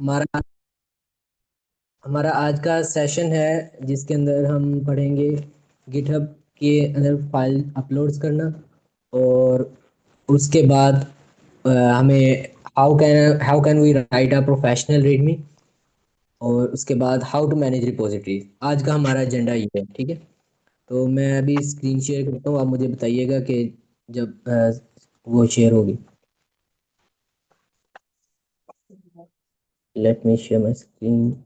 हमारा हमारा आज का सेशन है जिसके अंदर हम पढ़ेंगे गिटहब के अंदर फाइल अपलोड्स करना। और उसके बाद हमें how can we write a professional readme. और उसके बाद हाउ टू मैनेज रिपोजिटरी। आज का हमारा एजेंडा ये है, ठीक है। तो मैं अभी स्क्रीन शेयर करता हूँ, आप मुझे बताइएगा कि जब वो शेयर होगी। Let me share my screen.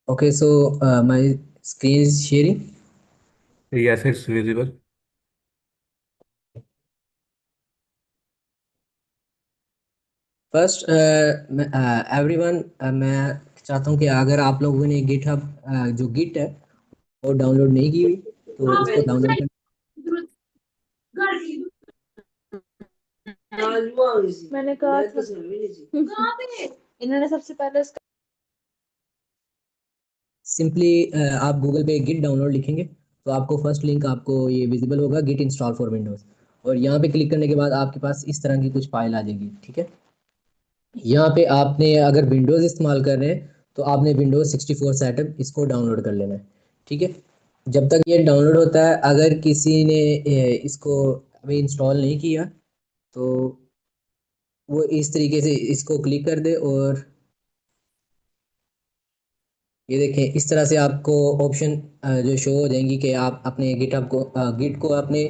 Okay, so my screen is sharing. Yes, it's visible. First everyone, मैं चाहता हूँ कि अगर आप लोगों ने गिटहब जो गिट है वो डाउनलोड नहीं की हुई तो उसको डाउनलोड कर। मैंने कहा था इन्होंने सबसे पहले उसका सिंपली आप गूगल पे गिट डाउनलोड लिखेंगे तो आपको फर्स्ट लिंक आपको ये विजिबल होगा, गिट इंस्टॉल फॉर विंडोज़। और यहाँ पे क्लिक करने के बाद आपके पास इस तरह की कुछ फाइल आ जाएगी, ठीक है। यहाँ पे आपने अगर विंडोज़ इस्तेमाल कर रहे हैं तो आपने विंडोज़ 64 सेटअप इसको डाउनलोड कर लेना है, ठीक है। जब तक ये डाउनलोड होता है, अगर किसी ने इसको अभी इंस्टॉल नहीं किया तो वो इस तरीके से इसको क्लिक कर दे। और ये देखें, इस तरह से आपको ऑप्शन जो शो हो जाएंगी कि आप अपने गिट को अपने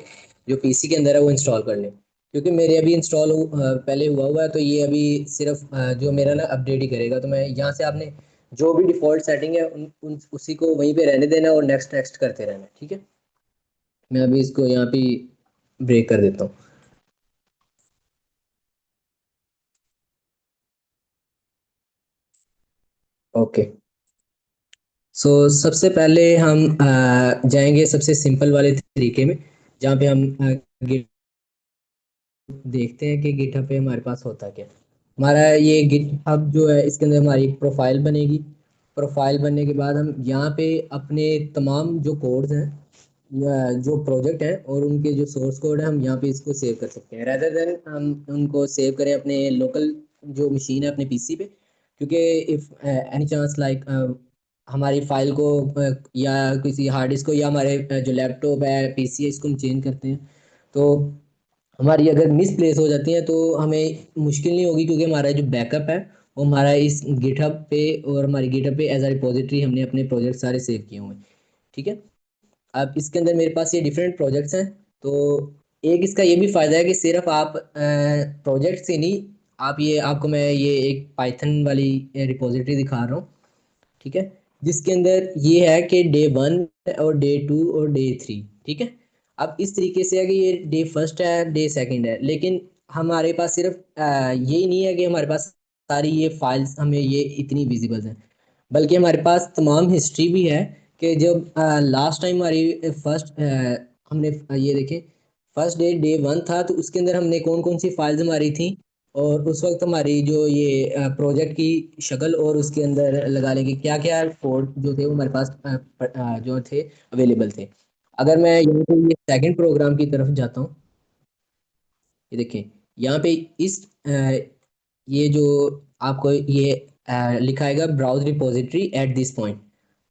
जो पीसी के अंदर है वो इंस्टॉल कर लें। क्योंकि मेरे अभी पहले हुआ हुआ है तो ये अभी सिर्फ जो मेरा ना अपडेट ही करेगा। तो मैं यहाँ से आपने जो भी डिफ़ॉल्ट सेटिंग है उसी को वहीं पे रहने देना और नेक्स्ट नेक्स्ट करते रहना, ठीक है। मैं अभी इसको यहाँ पे ब्रेक कर देता हूँ। ओके। सो सबसे पहले हम जाएंगे सबसे सिंपल वाले तरीके में, जहाँ पे हम देखते हैं कि गिटहब पे हमारे पास होता क्या है। हमारा ये गिटहब जो है इसके अंदर हमारी एक प्रोफाइल बनेगी। प्रोफाइल बनने के बाद हम यहाँ पे अपने तमाम जो कोड्स हैं या जो प्रोजेक्ट हैं और उनके जो सोर्स कोड है हम यहाँ पे इसको सेव कर सकते हैं, रेदर देन हम उनको सेव करें अपने लोकल जो मशीन है अपने पीसी पे। क्योंकि इफ़ एनी चांस लाइक हमारी फाइल को या किसी हार्ड डिस्क को या हमारे जो लैपटॉप है पीसी है इसको हम चेंज करते हैं तो हमारी अगर मिस प्लेस हो जाती है तो हमें मुश्किल नहीं होगी, क्योंकि हमारा जो बैकअप है वो हमारा इस गिटहब पे और हमारी गिटहब पे एज अ रिपोजिटरी हमने अपने प्रोजेक्ट सारे सेव किए हुए हैं, ठीक है। अब इसके अंदर मेरे पास ये डिफरेंट प्रोजेक्ट्स हैं। तो एक इसका ये भी फ़ायदा है कि सिर्फ आप प्रोजेक्ट से नहीं, आप ये आपको मैं ये एक पाइथन वाली रिपोजिटरी दिखा रहा हूँ, ठीक है। जिसके अंदर ये है कि डे वन और डे टू और डे थ्री, ठीक है। अब इस तरीके से है कि ये डे फर्स्ट है डे सेकंड है, लेकिन हमारे पास सिर्फ यही नहीं है कि हमारे पास सारी ये फाइल्स हमें ये इतनी विजिबल हैं, बल्कि हमारे पास तमाम हिस्ट्री भी है कि जब लास्ट टाइम हमारी फर्स्ट हमने ये देखें फर्स्ट डे डे वन था तो उसके अंदर हमने कौन कौन सी फाइल्स हमारी थी। और उस वक्त हमारी जो ये प्रोजेक्ट की शक्ल और उसके अंदर लगा लेंगे क्या क्या कोड जो थे वो हमारे पास जो थे अवेलेबल थे। अगर मैं यहाँ पे ये सेकंड प्रोग्राम की तरफ जाता हूँ, ये देखें यहाँ पे इस ये जो आपको ये लिखा आएगा browse repository at this point.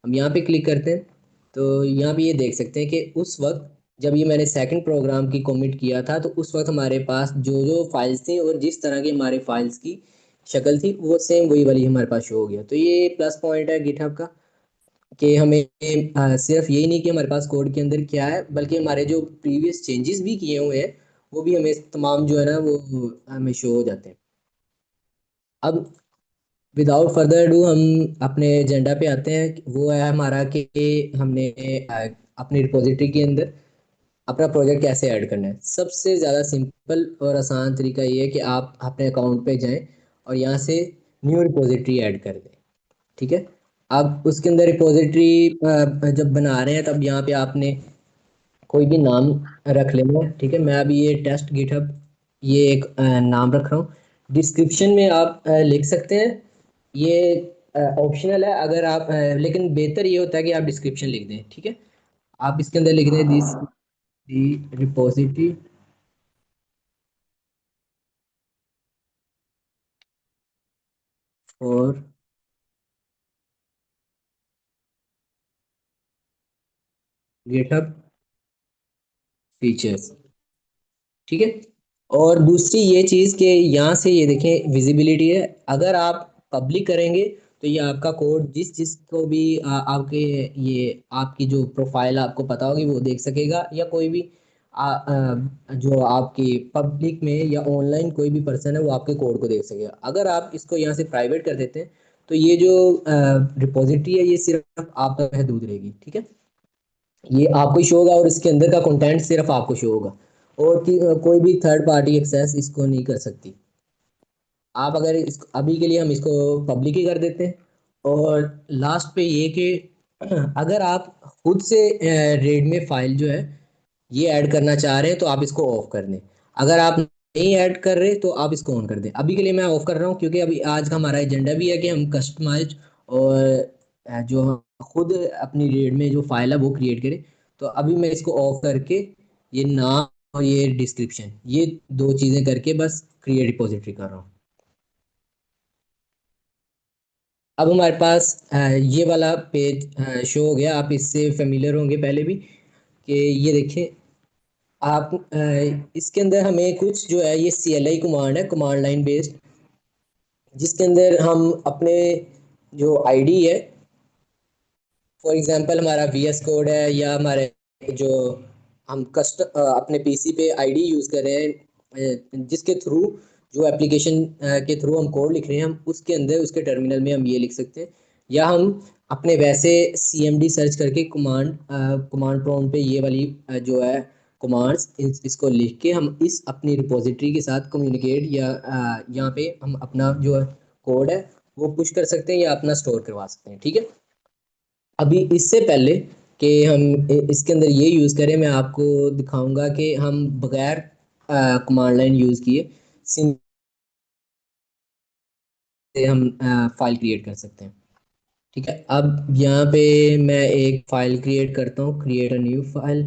हम यहाँ पे क्लिक करते हैं तो यहाँ पे ये देख सकते हैं कि उस वक्त जब ये मैंने सेकंड प्रोग्राम की कमिट किया था तो उस वक्त हमारे पास जो जो फाइल्स थी और जिस तरह की हमारे फाइल्स की शक्ल थी वो सेम वही वाली हमारे पास शो हो गया। तो ये प्लस पॉइंट है गिटहब का कि हमें सिर्फ यही नहीं कि हमारे पास कोड के अंदर क्या है, बल्कि हमारे जो प्रीवियस चेंजेस भी किए हुए हैं वो भी हमें तमाम जो है ना वो हमें शो हो जाते हैं। अब विदाउट फर्दर डू हम अपने एजेंडा पे आते हैं, वो है हमारा कि हमने अपनी रिपोजिटरी के अंदर अपना प्रोजेक्ट कैसे ऐड करना है। सबसे ज़्यादा सिंपल और आसान तरीका ये है कि आप अपने अकाउंट पे जाएं और यहाँ से न्यू रिपोजिटरी ऐड कर दें, ठीक है। अब उसके अंदर रिपोजिटरी जब बना रहे हैं तब यहाँ पे आपने कोई भी नाम रख लेना है, ठीक है। मैं अभी ये टेस्ट गिटहब ये एक नाम रख रहा हूँ। डिस्क्रिप्शन में आप लिख सकते हैं, ये ऑप्शनल है। अगर आप लेकिन बेहतर ये होता है कि आप डिस्क्रिप्शन लिख दें, ठीक है। आप इसके अंदर लिख दें this the repository for GitHub features, ठीक है। और दूसरी ये चीज़ कि यहाँ से ये देखें विजिबिलिटी है, अगर आप पब्लिक करेंगे तो ये आपका कोड जिस जिसको भी आपके ये आपकी जो प्रोफाइल आपको पता होगी वो देख सकेगा, या कोई भी जो आपकी पब्लिक में या ऑनलाइन कोई भी पर्सन है वो आपके कोड को देख सकेगा। अगर आप इसको यहाँ से प्राइवेट कर देते हैं तो ये जो रिपोजिटरी है ये सिर्फ आप तक महदूद रहेगी, ठीक है। ये आपको ही शो होगा और इसके अंदर का कंटेंट सिर्फ आपको शो होगा, और कोई भी थर्ड पार्टी एक्सेस इसको नहीं कर सकती। आप अगर इस अभी के लिए हम इसको पब्लिक ही कर देते हैं। और लास्ट पे ये कि अगर आप खुद से रेड में फाइल जो है ये ऐड करना चाह रहे हैं तो आप इसको ऑफ कर दें। अगर आप नहीं ऐड कर रहे तो आप इसको ऑन कर दें। अभी के लिए मैं ऑफ कर रहा हूँ क्योंकि अभी आज का हमारा एजेंडा भी है कि हम कस्टमाइज और जो हम खुद अपनी रेड में जो फाइल है वो क्रिएट करें। तो अभी मैं इसको ऑफ करके ये नाम और ये डिस्क्रिप्शन ये दो चीज़ें करके बस क्रिएट रिपोजिटरी कर रहा हूँ। अब हमारे पास ये वाला पेज शो हो गया। आप इससे फेमिलियर होंगे पहले भी कि ये देखें आप इसके अंदर हमें कुछ जो है ये CLI कमांड है, कमांड लाइन बेस्ड, जिसके अंदर हम अपने जो आईडी है, फॉर एग्जांपल हमारा VS कोड है या हमारे जो हम अपने PC पे आईडी यूज़ कर रहे हैं जिसके थ्रू जो एप्लीकेशन के थ्रू हम कोड लिख रहे हैं, हम उसके अंदर उसके टर्मिनल में हम ये लिख सकते हैं। या हम अपने वैसे CMD सर्च करके कमांड प्रॉम्प्ट पे ये वाली जो है कमांड्स इसको लिख के हम इस अपनी रिपोजिटरी के साथ कम्युनिकेट या यहाँ पे हम अपना जो कोड है वो पुश कर सकते हैं या अपना स्टोर करवा सकते हैं, ठीक है। अभी इससे पहले कि हम इसके अंदर ये यूज़ करें, मैं आपको दिखाऊंगा कि हम बगैर कमांड लाइन यूज़ किए सिंपल से हम फाइल क्रिएट कर सकते हैं, ठीक है। अब यहाँ पे मैं एक फ़ाइल क्रिएट करता हूँ, क्रिएट अ न्यू फाइल,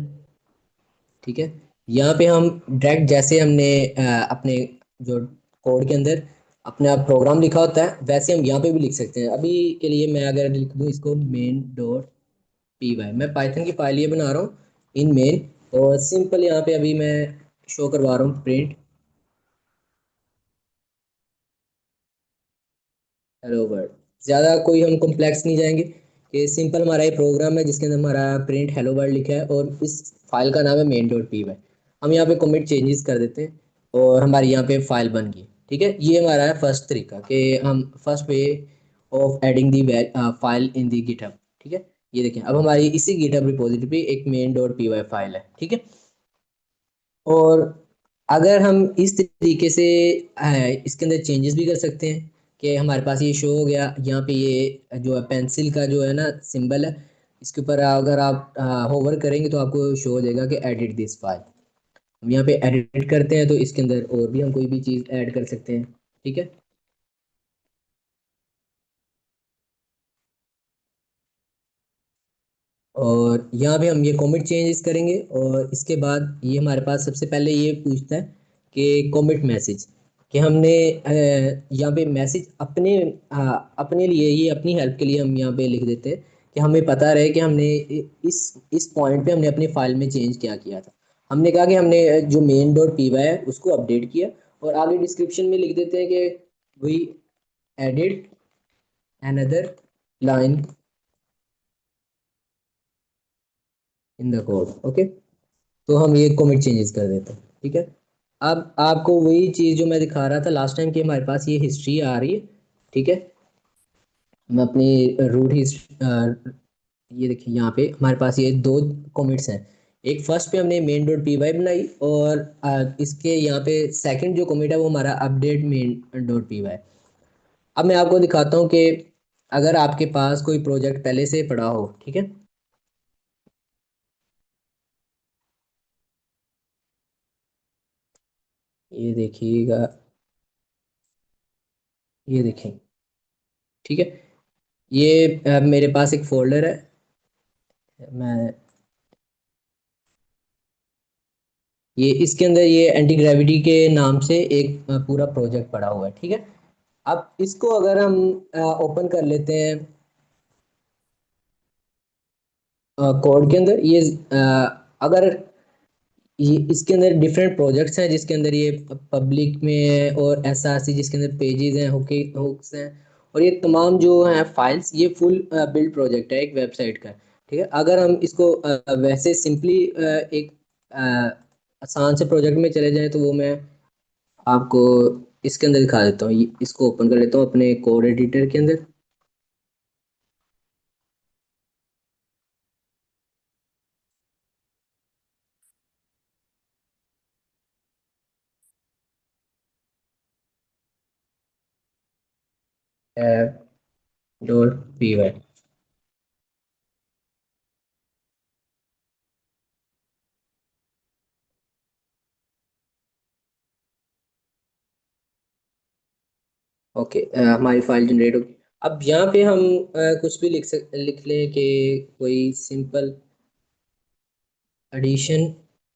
ठीक है। यहाँ पे हम डायरेक्ट जैसे हमने अपने जो कोड के अंदर अपना प्रोग्राम लिखा होता है वैसे हम यहाँ पे भी लिख सकते हैं। अभी के लिए मैं अगर लिख दूँ इसको main.py, मैं पाइथन की फाइल ये बना रहा हूँ इन मेन, और सिंपल यहाँ पे अभी मैं शो करवा रहा हूँ प्रिंट हेलो वर्ल्ड। ज़्यादा कोई हम कॉम्प्लेक्स नहीं जाएंगे कि सिंपल हमारा ये प्रोग्राम है जिसके अंदर हमारा प्रिंट हेलो वर्ल्ड लिखा है और इस फाइल का नाम है main.py। हम यहाँ पे कमिट चेंजेस कर देते हैं और हमारी यहाँ पे फाइल बन गई, ठीक है। ये हमारा है फर्स्ट तरीका कि हम first way of adding the file in the GitHub, ठीक है। ये देखें अब हमारी इसी गिटहब रिपोजिटरी पे एक main.py फाइल है, ठीक है। और अगर हम इस तरीके से इसके अंदर चेंजेस भी कर सकते हैं कि हमारे पास ये शो हो गया यहाँ पे ये जो है पेंसिल का जो है ना सिंबल है, इसके ऊपर अगर आप होवर करेंगे तो आपको शो हो जाएगा कि एडिट दिस फाइल। हम यहाँ पे एडिट करते हैं तो इसके अंदर और भी हम कोई भी चीज़ ऐड कर सकते हैं, ठीक है। और यहाँ पे हम ये कॉमिट चेंजेस करेंगे और इसके बाद ये हमारे पास सबसे पहले ये पूछता है कि कॉमिट मैसेज, कि हमने यहाँ पे मैसेज अपने अपने लिए ये अपनी हेल्प के लिए हम यहाँ पे लिख देते हैं कि हमें पता रहे कि हमने इस पॉइंट पे हमने अपनी फाइल में चेंज क्या किया था। हमने कहा कि हमने जो main.py है उसको अपडेट किया, और आगे डिस्क्रिप्शन में लिख देते हैं कि we edit another line in the code, okay. तो हम ये कॉमिट चेंजेस कर देते हैं, ठीक है। अब आपको वही चीज़ जो मैं दिखा रहा था लास्ट टाइम कि हमारे पास ये हिस्ट्री आ रही है, ठीक है। मैं अपनी रूट हिस्ट्री ये देखिए यहाँ पे हमारे पास ये दो कॉमिट्स हैं। एक फर्स्ट पे हमने main.py बनाई और इसके यहाँ पे सेकंड जो कॉमिट है वो हमारा अपडेट main.py। अब मैं आपको दिखाता हूँ कि अगर आपके पास कोई प्रोजेक्ट पहले से पड़ा हो, ठीक है। ये देखिएगा ये देखें, ठीक है। ये मेरे पास एक फोल्डर है। मैं ये इसके अंदर ये एंटी ग्रेविटी के नाम से एक पूरा प्रोजेक्ट पड़ा हुआ है, ठीक है। अब इसको अगर हम ओपन कर लेते हैं कोड के अंदर, ये अगर ये इसके अंदर डिफरेंट प्रोजेक्ट्स हैं, जिसके अंदर ये पब्लिक में है, और एसआरसी जिसके अंदर पेजेस हैं, हुक्स हैं, और ये तमाम जो हैं फाइल्स, ये फुल बिल्ड प्रोजेक्ट है एक वेबसाइट का, ठीक है। अगर हम इसको वैसे सिंपली एक आसान से प्रोजेक्ट में चले जाएं, तो वो मैं आपको इसके अंदर दिखा देता हूँ। इसको ओपन कर लेता हूँ अपने कोड एडिटर के अंदर। App dot P Y. Okay, हमारी फाइल जनरेट होगी। अब यहाँ पे हम कुछ भी लिख लें कि कोई सिंपल एडिशन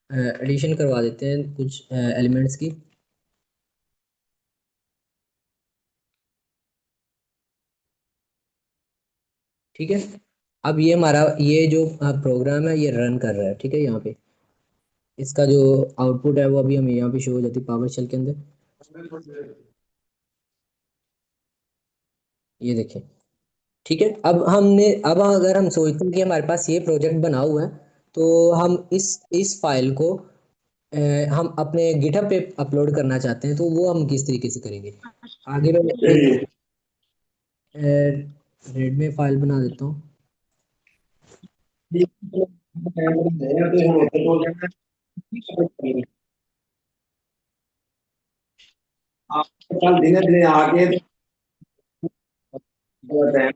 एडिशन करवा देते हैं कुछ एलिमेंट्स की। ठीक है। अब ये हमारा ये जो प्रोग्राम है, ये रन कर रहा है, ठीक है। यहाँ पे इसका जो आउटपुट है वो अभी हमें यहाँ पे शो हो जाती है पावर शेल के अंदर। ये देखें, ठीक है। अब अगर हम सोचते हैं कि हमारे पास ये प्रोजेक्ट बना हुआ है, तो हम इस फाइल को अ, हम अपने गिटहब पे अपलोड करना चाहते हैं, तो वो हम किस तरीके से करेंगे। आगे मैं एक रेड में फाइल बना देता हूँ। चल धीरे धीरे आगे बढ़ते हैं।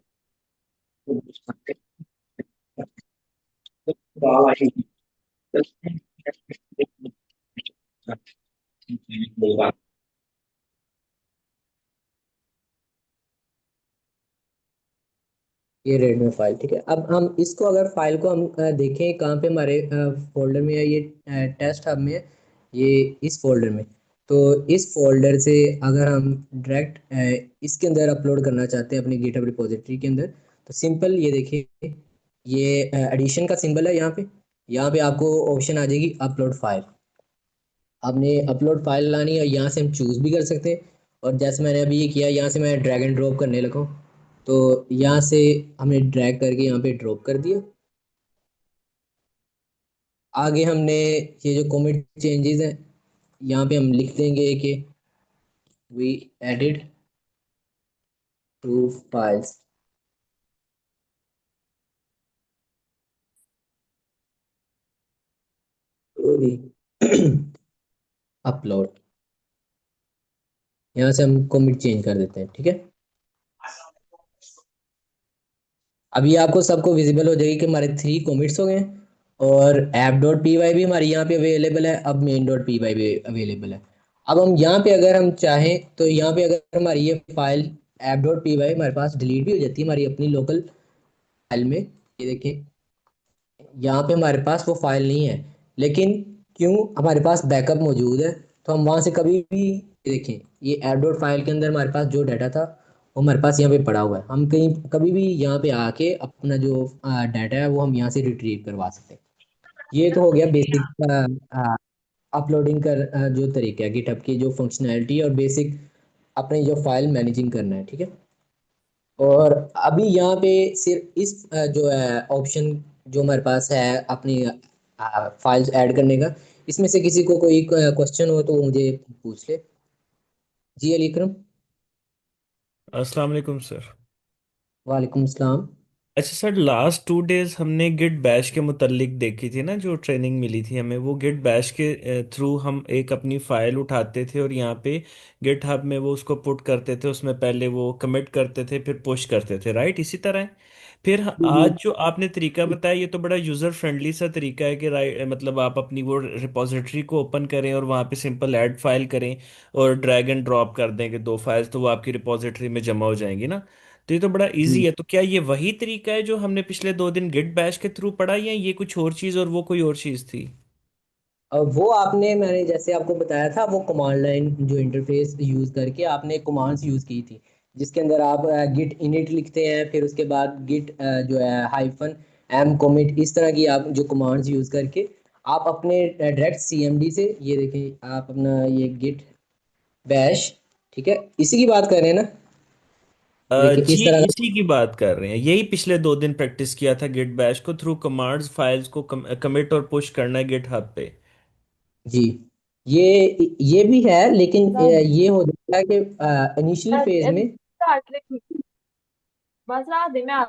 ये रेड में फाइल, ठीक है। अब हम इसको अगर फाइल को हम देखें कहाँ पे हमारे फोल्डर में है, ये टेस्ट हब में है, ये इस फोल्डर में। तो इस फोल्डर से अगर हम डायरेक्ट इसके अंदर अपलोड करना चाहते हैं अपनी गिटहब रिपोजिटरी के अंदर, तो सिंपल ये देखिए, ये एडिशन का सिंबल है यहाँ पे। यहाँ पे आपको ऑप्शन आ जाएगी अपलोड फाइल। आपने अपलोड फाइल लानी है, यहाँ से हम चूज़ भी कर सकते हैं। और जैसे मैंने अभी ये किया, यहाँ से मैं ड्रैग एंड ड्रॉप करने लगा हूँ, तो यहाँ से हमने ड्रैग करके यहाँ पे ड्रॉप कर दिया। आगे हमने ये जो कॉमेंट चेंजेस हैं, यहाँ पे हम लिख देंगे कि we added two files upload. यहाँ से हम कॉमेंट चेंज कर देते हैं, ठीक है। अभी आपको सबको विजिबल हो जाएगी कि हमारे 3 कॉमिट्स हो गए हैं, और ऐप डॉट पी वाई भी हमारी यहाँ पे अवेलेबल है, अब मेन डॉट पी वाई भी अवेलेबल है। अब हम यहाँ पे अगर हम चाहें, तो यहाँ पे अगर हमारी ये file app dot P Y हमारे पास डिलीट भी हो जाती है हमारी अपनी लोकल फाइल में। ये देखें, यहाँ पे हमारे पास वो फाइल नहीं है, लेकिन क्यों, हमारे पास बैकअप मौजूद है, तो हम वहाँ से कभी भी देखें, ये ऐप डॉट फाइल के अंदर हमारे पास जो डाटा था वो हमारे पास यहाँ पे पड़ा हुआ है। हम कहीं कभी भी यहाँ पे आके अपना जो डाटा है वो हम यहाँ से रिट्रीव करवा सकते हैं। ये तो हो गया बेसिक अपलोडिंग कर जो तरीका है गिटहब की जो फंक्शनैलिटी और बेसिक अपनी जो फाइल मैनेजिंग करना है, ठीक है। और अभी यहाँ पे सिर्फ इस जो है ऑप्शन जो हमारे पास है अपनी फाइल्स ऐड करने का, इसमें से किसी को कोई क्वेश्चन हो तो वो मुझे पूछ ले। जी अली इकरम। अस्सलाम वालेकुम सर। वालेकुम सलाम। अच्छा सर, लास्ट 2 डेज हमने गिट बैश के मुतल्लिक देखी थी ना, जो ट्रेनिंग मिली थी हमें, वो गिट बैश के थ्रू हम एक अपनी फाइल उठाते थे और यहाँ पे गिट हब में वो उसको पुट करते थे, उसमें पहले वो कमिट करते थे फिर पुश करते थे, राइट? इसी तरह है। फिर आज जो आपने तरीका बताया ये तो बड़ा यूज़र फ्रेंडली सा तरीका है कि राइट, मतलब आप अपनी वो रिपॉजिटरी को ओपन करें और वहाँ पे सिंपल ऐड फाइल करें और ड्रैग एंड ड्रॉप कर दें कि 2 फाइल्स, तो वो आपकी रिपॉजिटरी में जमा हो जाएंगी ना। तो ये तो बड़ा इजी है। तो क्या ये वही तरीका है जो हमने पिछले 2 दिन गिट बैश के थ्रू पढ़ा, या ये कुछ और चीज़ और वो कोई और चीज़ थी? वो आपने, मैंने जैसे आपको बताया था, वो कमांड लाइन जो इंटरफेस यूज़ करके आपने कमांड्स यूज़ की थी, जिसके अंदर आप गिट इनिट लिखते हैं, फिर उसके बाद गिट जो है हाइफन एम कमिट, इस तरह की आप जो कमांड्स यूज़ करके आप अपने डायरेक्ट सीएमडी से, ये देखें आप अपना ये गिट बैश, ठीक है, इसी की बात कर रहे हैं ना? ये देखिए जी इस तरह इसी की बात कर रहे हैं, यही पिछले 2 दिन प्रैक्टिस किया था गिट बैश को, थ्रू कमांड्स फाइल्स को कमिट और पुश करना है गिट हब पे। जी, ये भी है, लेकिन बस ये हो जाता है कि इनिशियल फेज में। काट रखी बस रात दे मैं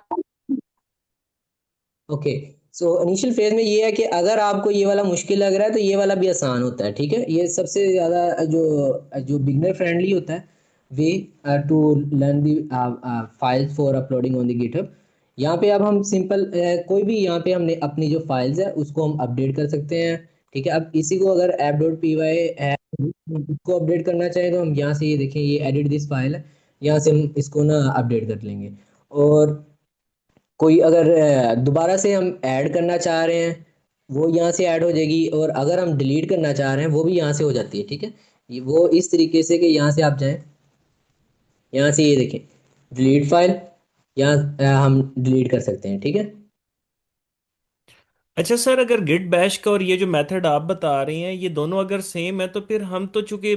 ओके, सो इनिशियल फेज में ये है कि अगर आपको ये वाला मुश्किल लग रहा है तो ये वाला भी आसान होता है, ठीक है। ये सबसे ज़्यादा जो जो बिगनर फ्रेंडली होता है way to learn the files for uploading on the GitHub. यहाँ पे अब हम सिंपल कोई भी, यहाँ पे हमने अपनी जो फाइल्स है उसको हम अपडेट कर सकते हैं, ठीक है। अब इसी को अगर ऐप डॉट पी वाई इसको अपडेट करना चाहें तो हम यहाँ से, ये देखें ये एडिट दिस फाइल है, यहाँ से हम इसको ना अपडेट कर लेंगे। और कोई अगर दोबारा से हम ऐड करना चाह रहे हैं, वो यहाँ से ऐड हो जाएगी, और अगर हम डिलीट करना चाह रहे हैं वो भी यहाँ से हो जाती है, ठीक है। ये वो इस तरीके से कि यहाँ से आप जाएं, यहाँ से ये देखें डिलीट फाइल, यहाँ हम डिलीट कर सकते हैं, ठीक है। अच्छा सर, अगर गिट बैश का और ये जो मेथड आप बता रहे हैं ये दोनों अगर सेम है, तो फिर हम तो चूंकि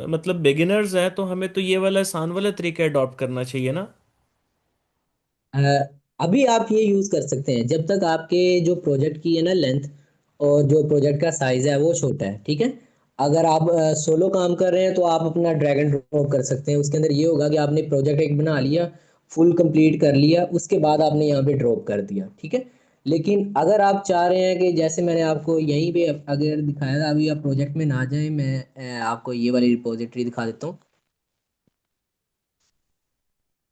मतलब बिगिनर्स हैं, तो हमें तो ये वाला आसान वाला तरीका अडॉप्ट करना चाहिए ना? अ, अभी आप ये यूज़ कर सकते हैं जब तक आपके जो प्रोजेक्ट की है ना लेंथ, और जो प्रोजेक्ट का साइज़ है वो छोटा है, ठीक है। अगर आप सोलो काम कर रहे हैं तो आप अपना ड्रैग एंड ड्रॉप कर सकते हैं। उसके अंदर ये होगा कि आपने प्रोजेक्ट एक बना लिया, फुल कंप्लीट कर लिया, उसके बाद आपने यहाँ पे ड्रॉप कर दिया, ठीक है। लेकिन अगर आप चाह रहे हैं कि जैसे मैंने आपको यहीं पे अगर दिखाया था, अभी आप प्रोजेक्ट में ना जाएं, मैं आपको ये वाली रिपोजिटरी दिखा देता हूँ।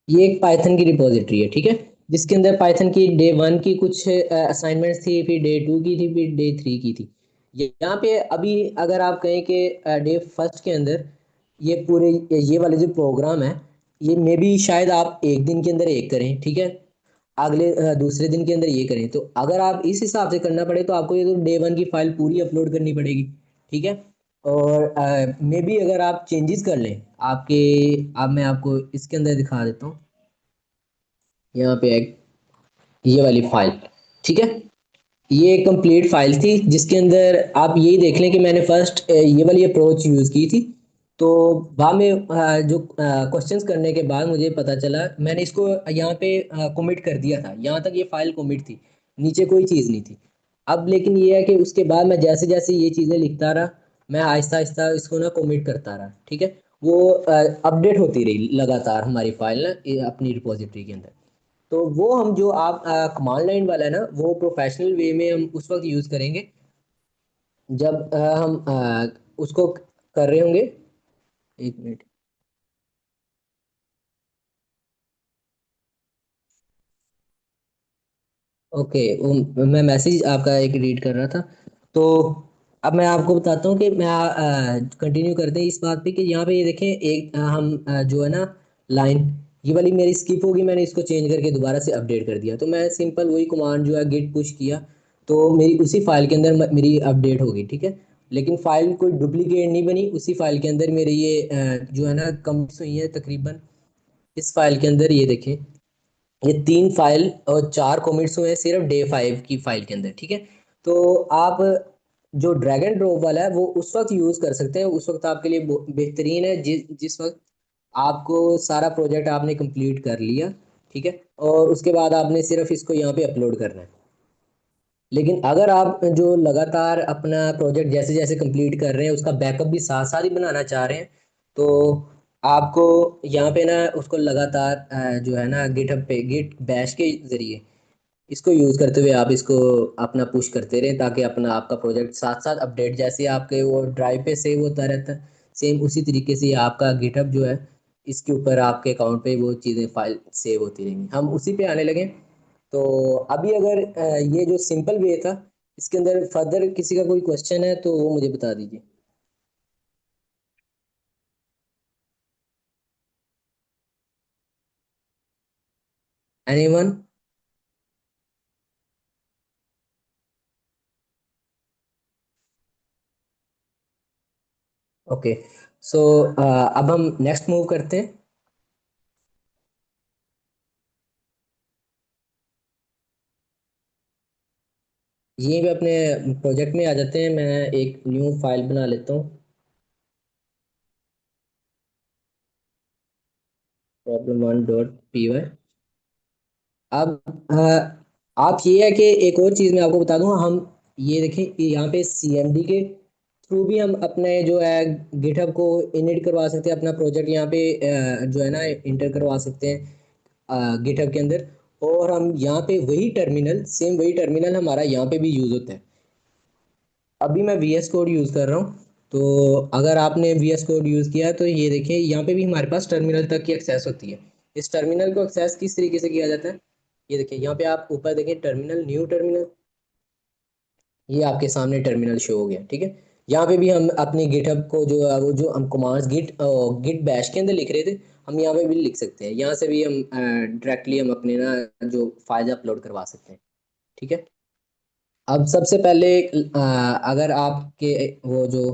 ये एक पाइथन की रिपोजिटरी है, ठीक है, जिसके अंदर पाइथन की डे 1 की कुछ असाइनमेंट्स थी, फिर डे 2 की थी, फिर डे 3 की थी। यहाँ पे अभी अगर आप कहें कि डे फर्स्ट के अंदर ये पूरे ये वाले जो प्रोग्राम है, ये मे बी शायद आप एक दिन के अंदर एक करें, ठीक है, अगले दूसरे दिन के अंदर ये करें। तो अगर आप इस हिसाब से करना पड़े तो आपको ये तो डे 1 की फाइल पूरी अपलोड करनी पड़ेगी, ठीक है। और मे बी अगर आप चेंजेस कर लें आपके, अब मैं आपको इसके अंदर दिखा देता हूँ, यहाँ पे एक ये वाली फाइल, ठीक है। ये एक कंप्लीट फाइल थी जिसके अंदर आप यही देख लें कि मैंने फर्स्ट ये वाली अप्रोच यूज़ की थी। तो बाद में जो क्वेश्चंस करने के बाद मुझे पता चला, मैंने इसको यहाँ पे कमिट कर दिया था, यहाँ तक ये फाइल कमिट थी, नीचे कोई चीज़ नहीं थी। अब लेकिन ये है कि उसके बाद मैं जैसे जैसे ये चीज़ें लिखता रहा, मैं आहिस्ता आहिस्ता इसको ना कमिट करता रहा, ठीक है। वो अपडेट होती रही लगातार हमारी फाइल ना अपनी रिपोजिटरी के अंदर। तो वो हम जो आप कमांड लाइन वाला है ना, वो प्रोफेशनल वे में हम उस वक्त यूज़ करेंगे जब हम उसको कर रहे होंगे। एक मिनट। ओके, मैं मैसेज आपका एक रीड कर रहा था। तो अब मैं आपको बताता हूँ कि मैं कंटिन्यू करते हैं इस बात पे कि यहाँ पे ये देखें एक हम जो है ना लाइन, ये वाली मेरी स्किप होगी, मैंने इसको चेंज करके दोबारा से अपडेट कर दिया। तो मैं सिंपल वही कमांड जो है गिट पुश किया, तो मेरी उसी फाइल के अंदर मेरी अपडेट होगी, ठीक है। लेकिन फाइल कोई डुप्लीकेट नहीं बनी, उसी फाइल के अंदर मेरे ये जो है ना कमिट्स हुई है तकरीबन। इस फाइल के अंदर ये देखें, ये 3 फाइल और 4 कमिट्स हुए हैं सिर्फ डे 5 की फाइल के अंदर, ठीक है। तो आप जो ड्रैग एंड ड्रॉप वाला है वो उस वक्त यूज़ कर सकते हैं, उस वक्त आपके लिए बेहतरीन है जिस वक्त आपको सारा प्रोजेक्ट आपने कंप्लीट कर लिया, ठीक है, और उसके बाद आपने सिर्फ इसको यहाँ पे अपलोड करना है। लेकिन अगर आप जो लगातार अपना प्रोजेक्ट जैसे जैसे कंप्लीट कर रहे हैं उसका बैकअप भी साथ साथ ही बनाना चाह रहे हैं, तो आपको यहाँ पे ना उसको लगातार जो है ना गिटहब पे गिट बैश के ज़रिए इसको यूज़ करते हुए आप इसको अपना पुश करते रहें, ताकि अपना आपका प्रोजेक्ट साथ साथ अपडेट जैसे आपके वो ड्राइव पे सेव होता रहता है, सेम उसी तरीके से आपका गिटहब जो है इसके ऊपर आपके अकाउंट पे वो चीज़ें फाइल सेव होती रहेंगी। हम उसी पे आने लगे। तो अभी अगर ये जो सिंपल वे था, इसके अंदर फर्दर किसी का कोई क्वेश्चन है तो वो मुझे बता दीजिए। एनीवन? ओके। सो अब हम नेक्स्ट मूव करते हैं। ये भी अपने प्रोजेक्ट में आ जाते हैं। मैं एक न्यू फाइल बना लेता हूँ, problem1.py। अब आप ये है कि एक और चीज़ मैं आपको बता दूँ, हम ये देखें कि यहाँ पे CMD के थ्रू भी हम अपने जो है गिटहब को इनिट करवा सकते हैं, अपना प्रोजेक्ट यहाँ पे जो है ना इंटर करवा सकते हैं गिटहब के अंदर। और हम यहाँ पे वही टर्मिनल, सेम वही टर्मिनल हमारा यहाँ पे भी यूज़ होता है। अभी मैं VS कोड यूज़ कर रहा हूँ, तो अगर आपने VS कोड यूज़ किया तो ये देखिए यहाँ पे भी हमारे पास टर्मिनल तक की एक्सेस होती है। इस टर्मिनल को एक्सेस किस तरीके से किया जाता है, ये देखिए यहाँ पे आप ऊपर देखें टर्मिनल, न्यू टर्मिनल, ये आपके सामने टर्मिनल शो हो गया। ठीक है, यहाँ पे भी हम अपनी गिटहब को जो है वो जो हम कमांड्स गिट बैश के अंदर लिख रहे थे, हम यहाँ पे भी लिख सकते हैं। यहाँ से भी हम डायरेक्टली हम अपने ना जो फाइल अपलोड करवा सकते हैं। ठीक है, अब सबसे पहले अगर आपके वो जो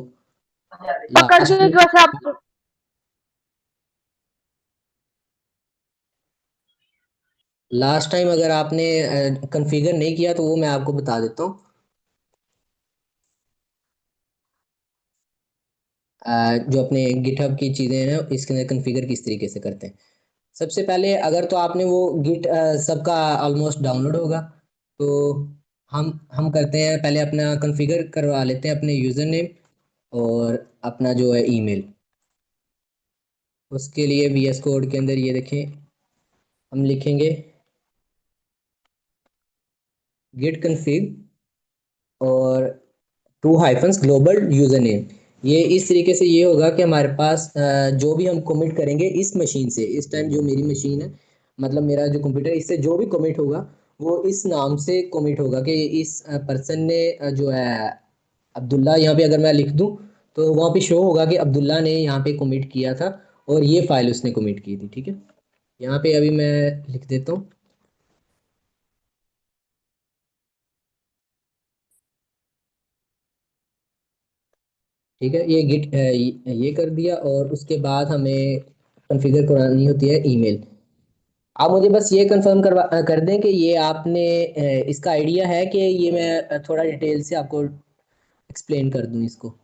पकड़ के लास्ट एक वैसे आप लास्ट टाइम अगर आपने कॉन्फ़िगर नहीं किया तो वो मैं आपको बता देता हूँ। जो अपने गिटहब की चीज़ें हैं इसके अंदर कॉन्फ़िगर किस तरीके से करते हैं। सबसे पहले अगर तो आपने वो गिट सबका ऑलमोस्ट डाउनलोड होगा, तो हम करते हैं पहले अपना कॉन्फ़िगर करवा लेते हैं अपने यूज़र नेम और अपना जो है ईमेल। उसके लिए VS कोड के अंदर ये देखें हम लिखेंगे गिट कन्फिग और 2 हाइफन्स ग्लोबल यूज़र नेम। ये इस तरीके से ये होगा कि हमारे पास जो भी हम कमिट करेंगे इस मशीन से, इस टाइम जो मेरी मशीन है, मतलब मेरा जो कंप्यूटर, इससे जो भी कमिट होगा वो इस नाम से कमिट होगा कि इस पर्सन ने जो है अब्दुल्ला, यहाँ पे अगर मैं लिख दूँ तो वहाँ पे शो होगा कि अब्दुल्ला ने यहाँ पे कमिट किया था और ये फाइल उसने कमिट की थी। ठीक है, यहाँ पे अभी मैं लिख देता हूँ। ठीक है, ये ये कर दिया और उसके बाद हमें कॉन्फ़िगर करानी होती है ईमेल। आप मुझे बस ये कंफर्म कर दें कि ये आपने इसका आइडिया है कि ये मैं थोड़ा डिटेल से आपको एक्सप्लेन कर दूं इसको।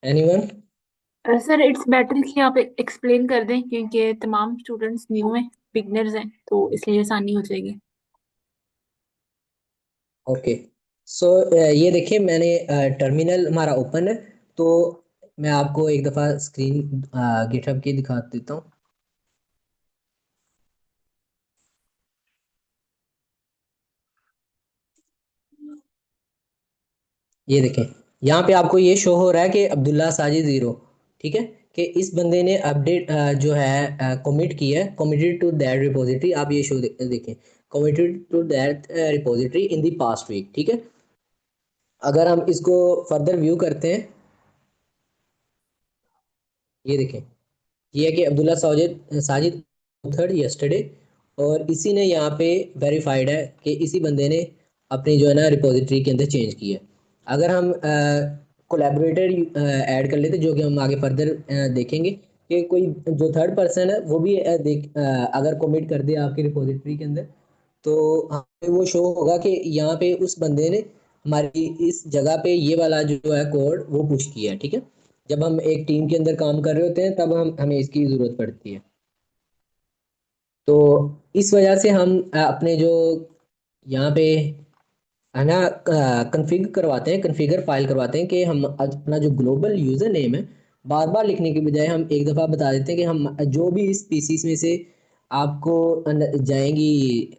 एनीवन? सर इट्स बेटर कि आप एक्सप्लेन कर दें क्योंकि तमाम स्टूडेंट्स न्यू हैं, बिगनर्स हैं, तो इसलिए आसानी हो जाएगी। ओके। सो ये देखिए मैंने टर्मिनल हमारा ओपन है, तो मैं आपको एक दफ़ा स्क्रीन गिटहब की दिखा देता हूँ। ये देखें यहाँ पे आपको ये शो हो रहा है कि अब्दुल्ला साजिद ज़ीरो। ठीक है, कि इस बंदे ने अपडेट जो है कमिट किया है, कमिटेड टू दैट रिपोजिटरी। आप ये शो देखें, committed to that repository in the past week. ठीक है, अगर हम इसको फर्दर व्यू करते हैं, ये देखें ये है कि अब्दुल्ला साजिद साजिद थर्ड यस्टरडे, और इसी ने यहाँ पे वेरीफाइड है कि इसी बंदे ने अपनी जो है ना रिपोजिटरी के अंदर चेंज की है। अगर हम कोलैबोरेटर ऐड कर लेते, जो कि हम आगे फर्दर देखेंगे कि कोई जो थर्ड पर्सन है वो भी अगर कमिट कर दे आपकी रिपोजिटरी के अंदर, तो हमें वो शो होगा कि यहाँ पे उस बंदे ने हमारी इस जगह पे ये वाला जो है कोड वो पुश किया है। ठीक है, जब हम एक टीम के अंदर काम कर रहे होते हैं तब हमें इसकी ज़रूरत पड़ती है। तो इस वजह से हम अपने जो यहाँ पे है ना कन्फिग करवाते हैं, कन्फिगर फाइल करवाते हैं कि हम अपना जो ग्लोबल यूज़र नेम है बार बार लिखने के बजाय हम एक दफ़ा बता देते हैं कि हम जो भी इस पीसीस में से आपको जाएंगी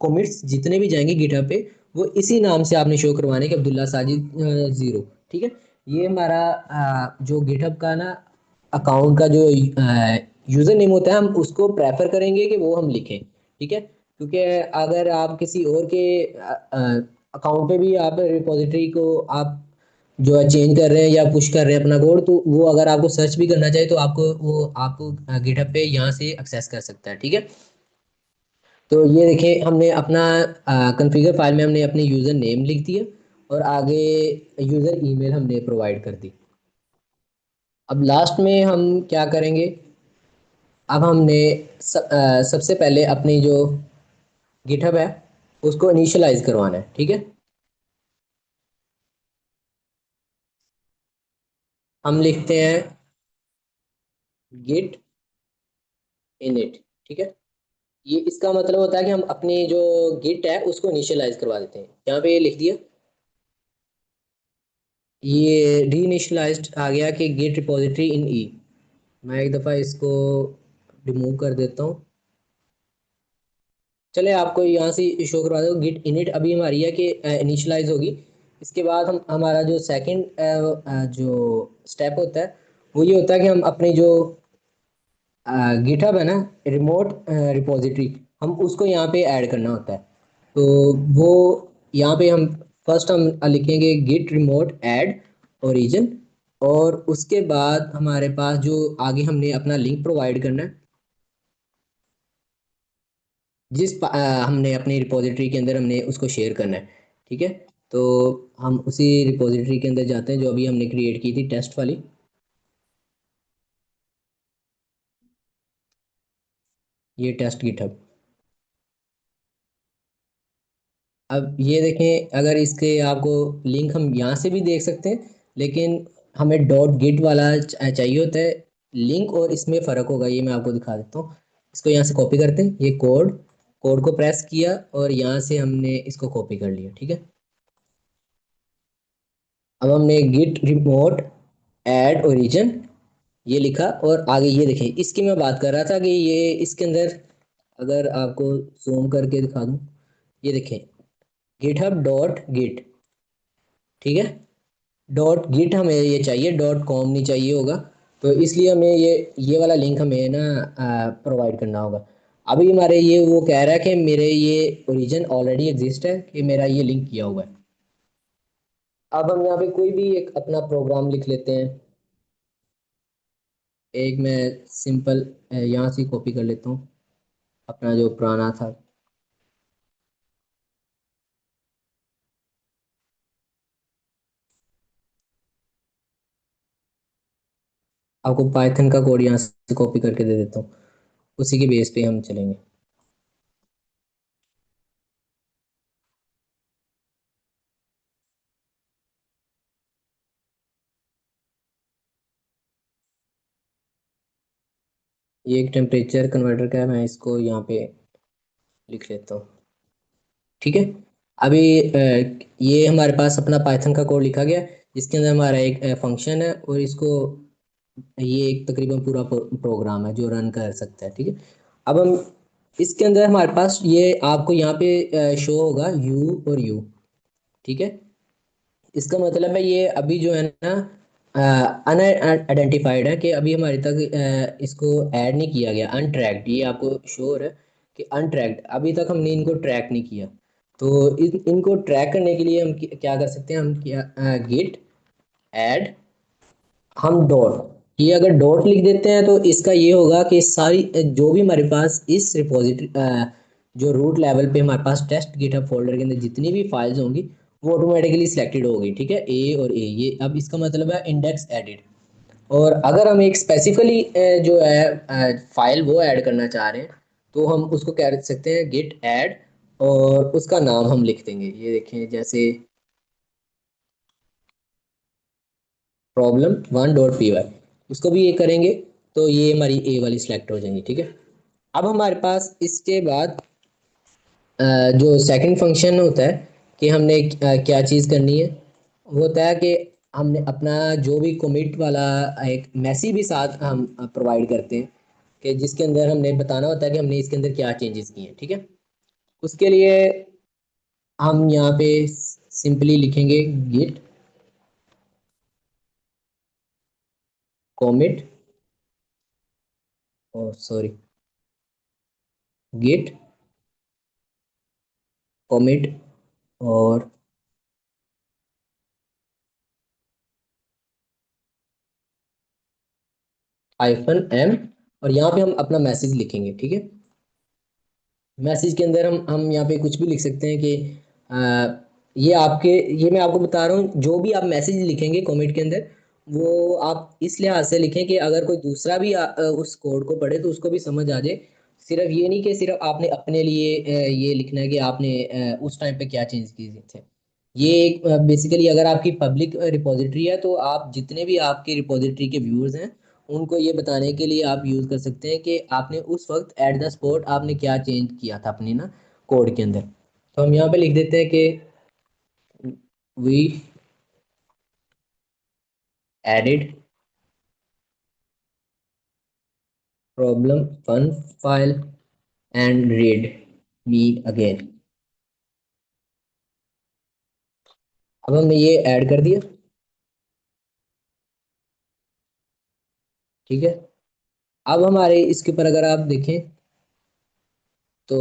कमिट्स जितने भी जाएंगे गिटहब पे, वो इसी नाम से आपने शो करवाने के अब्दुल्ला साजिद 0। ठीक है, ये हमारा जो गिटहब का ना अकाउंट का जो यूज़र नेम होता है, हम उसको प्रेफर करेंगे कि वो हम लिखें। ठीक है, क्योंकि अगर आप किसी और के अकाउंट पे भी आप रिपोजिटरी को आप जो है चेंज कर रहे हैं या पुश कर रहे हैं अपना कोड, तो वो अगर आपको सर्च भी करना चाहे तो आपको गिटहब पे यहाँ से एक्सेस कर सकता है। ठीक है, तो ये देखें हमने अपना कॉन्फ़िगर फाइल में हमने अपनी यूज़र नेम लिख दिया और आगे यूज़र ईमेल हमने प्रोवाइड कर दी। अब लास्ट में हम क्या करेंगे, अब हमने सबसे पहले अपनी जो गिटहब है उसको इनिशियलाइज करवाना है। ठीक है, हम लिखते हैं गिट इनिट। ठीक है, ये इसका मतलब होता है कि हम अपनी जो गिट है उसको इनिशियलाइज करवा देते हैं। यहाँ पे ये लिख दिया, ये री इनिशियलाइज्ड आ गया कि गिट रिपोजिटरी इन ई। मैं एक दफ़ा इसको रिमूव कर देता हूँ। चले आपको यहाँ से शो करवा दो, गिट इनिट अभी हमारी है कि इनिशियलाइज होगी। इसके बाद हम हमारा जो सेकंड जो स्टेप होता है वो ये होता है कि हम अपनी जो गिटहब है ना, रिमोट रिपोजिटरी, हम उसको यहाँ पे ऐड करना होता है। तो वो यहाँ पे हम फर्स्ट हम लिखेंगे गिट रिमोट ऐड ओरिजिन, और उसके बाद हमारे पास जो आगे हमने अपना लिंक प्रोवाइड करना है, हमने अपनी रिपोजिटरी के अंदर हमने उसको शेयर करना है। ठीक है, तो हम उसी रिपोजिटरी के अंदर जाते हैं जो अभी हमने क्रिएट की थी, टेस्ट वाली। ये टेस्ट गिटहब। अब ये देखें, अगर इसके आपको लिंक हम यहाँ से भी देख सकते हैं, लेकिन हमें डॉट गिट वाला चाहिए होता है लिंक, और इसमें फ़र्क होगा, ये मैं आपको दिखा देता हूँ। इसको यहाँ से कॉपी करते हैं, ये कोड कोड को प्रेस किया और यहाँ से हमने इसको कॉपी कर लिया। ठीक है, अब हमने गिट रिमोट ऐड ओरिजिन ये लिखा, और आगे ये देखें, इसकी मैं बात कर रहा था कि ये इसके अंदर अगर आपको जूम करके दिखा दूँ, ये देखें गिटहब डॉट गिट। ठीक है, डॉट गिट हमें ये चाहिए, डॉट कॉम नहीं चाहिए होगा, तो इसलिए हमें ये वाला लिंक हमें ना प्रोवाइड करना होगा। अभी हमारे ये वो कह रहा है कि मेरे ये ओरिजिन ऑलरेडी एग्जिस्ट है, कि मेरा ये लिंक किया हुआ है। अब हम यहाँ पे कोई भी एक अपना प्रोग्राम लिख लेते हैं। एक मैं सिंपल यहाँ से कॉपी कर लेता हूँ अपना जो पुराना था। आपको पाइथन का कोड यहाँ से कॉपी करके दे देता हूँ, उसी के बेस पे हम चलेंगे। ये एक टेम्परेचर कन्वर्टर का है, मैं इसको यहाँ पे लिख लेता हूँ। ठीक है, अभी ये हमारे पास अपना पाइथन का कोड लिखा गया, जिसके अंदर हमारा एक फंक्शन है, और इसको ये एक तकरीबन पूरा प्रोग्राम है जो रन कर सकता है। ठीक है, अब हम इसके अंदर हमारे पास ये आपको यहाँ पे शो होगा यू और यू। ठीक है, इसका मतलब है ये अभी जो है ना अनआइडेंटिफाइड है, कि अभी हमारे तक इसको ऐड नहीं किया गया, अनट्रैक्ड, ये आपको शो हो रहा है कि अनट्रैक्ड, अभी तक हमने इनको ट्रैक नहीं किया। तो इनको ट्रैक करने के लिए हम क्या कर सकते हैं, हम क्या गिट ऐड, हम डॉट, ये अगर डॉट लिख देते हैं तो इसका ये होगा कि सारी जो भी हमारे पास इस रिपोजिटरी जो रूट लेवल पे हमारे पास टेस्ट गिटहब फोल्डर के अंदर जितनी भी फाइल्स होंगी वो ऑटोमेटिकली सिलेक्टेड होगी। ठीक है, ए और ए, ये अब इसका मतलब है इंडेक्स एडिड। और अगर हम एक स्पेसिफिकली जो है फाइल वो ऐड करना चाह रहे हैं, तो हम उसको कह सकते हैं गिट ऐड, और उसका नाम हम लिख देंगे, ये देखें जैसे प्रॉब्लम 1.py, उसको भी ये करेंगे तो ये हमारी ए वाली सिलेक्ट हो जाएंगी। ठीक है, अब हमारे पास इसके बाद जो सेकंड फंक्शन होता है कि हमने क्या चीज़ करनी है, वो होता है कि हमने अपना जो भी कमिट वाला एक मैसेज भी साथ हम प्रोवाइड करते हैं, कि जिसके अंदर हमने बताना होता है कि हमने इसके अंदर क्या चेंजेस किए हैं, ठीक है। उसके लिए हम यहाँ पे सिंपली लिखेंगे गिट कॉमिट, ओ सॉरी, गिट कॉमिट और -m, और यहाँ पे हम अपना मैसेज लिखेंगे, ठीक है। मैसेज के अंदर हम यहाँ पे कुछ भी लिख सकते हैं कि ये आपके, ये मैं आपको बता रहा हूँ, जो भी आप मैसेज लिखेंगे कमेंट के अंदर, वो आप इस लिहाज से लिखें कि अगर कोई दूसरा भी उस कोड को पढ़े तो उसको भी समझ आ जाए। सिर्फ ये नहीं कि सिर्फ आपने अपने लिए ये लिखना है कि आपने उस टाइम पे क्या चेंज किए थे। ये बेसिकली अगर आपकी पब्लिक रिपोजिटरी है तो आप जितने भी आपके रिपोजिटरी के व्यूअर्स हैं उनको ये बताने के लिए आप यूज़ कर सकते हैं कि आपने उस वक्त एट द स्पॉट आपने क्या चेंज किया था अपनी ना कोड के अंदर। तो हम यहाँ पे लिख देते हैं कि we added problem fun file and read me again. अब हमने ये ऐड कर दिया, ठीक है। अब हमारे इसके ऊपर अगर आप देखें तो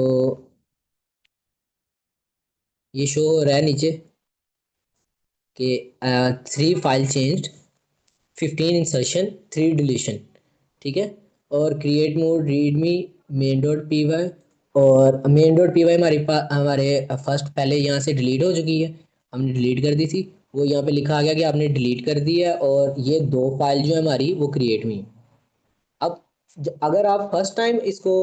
ये शो हो रहा है नीचे कि 3 फाइल चेंज्ड, 15 इंसर्शन 3 डिलीशन, ठीक है। और create mode readme main dot P Y, और मेन डॉट पी वाई हमारे फर्स्ट पहले यहाँ से डिलीट हो चुकी है, हमने डिलीट कर दी थी, वो यहाँ पे लिखा आ गया कि आपने डिलीट कर दी है, और ये 2 फाइल जो है हमारी वो क्रिएट हुई हैं। अब अगर आप फर्स्ट टाइम इसको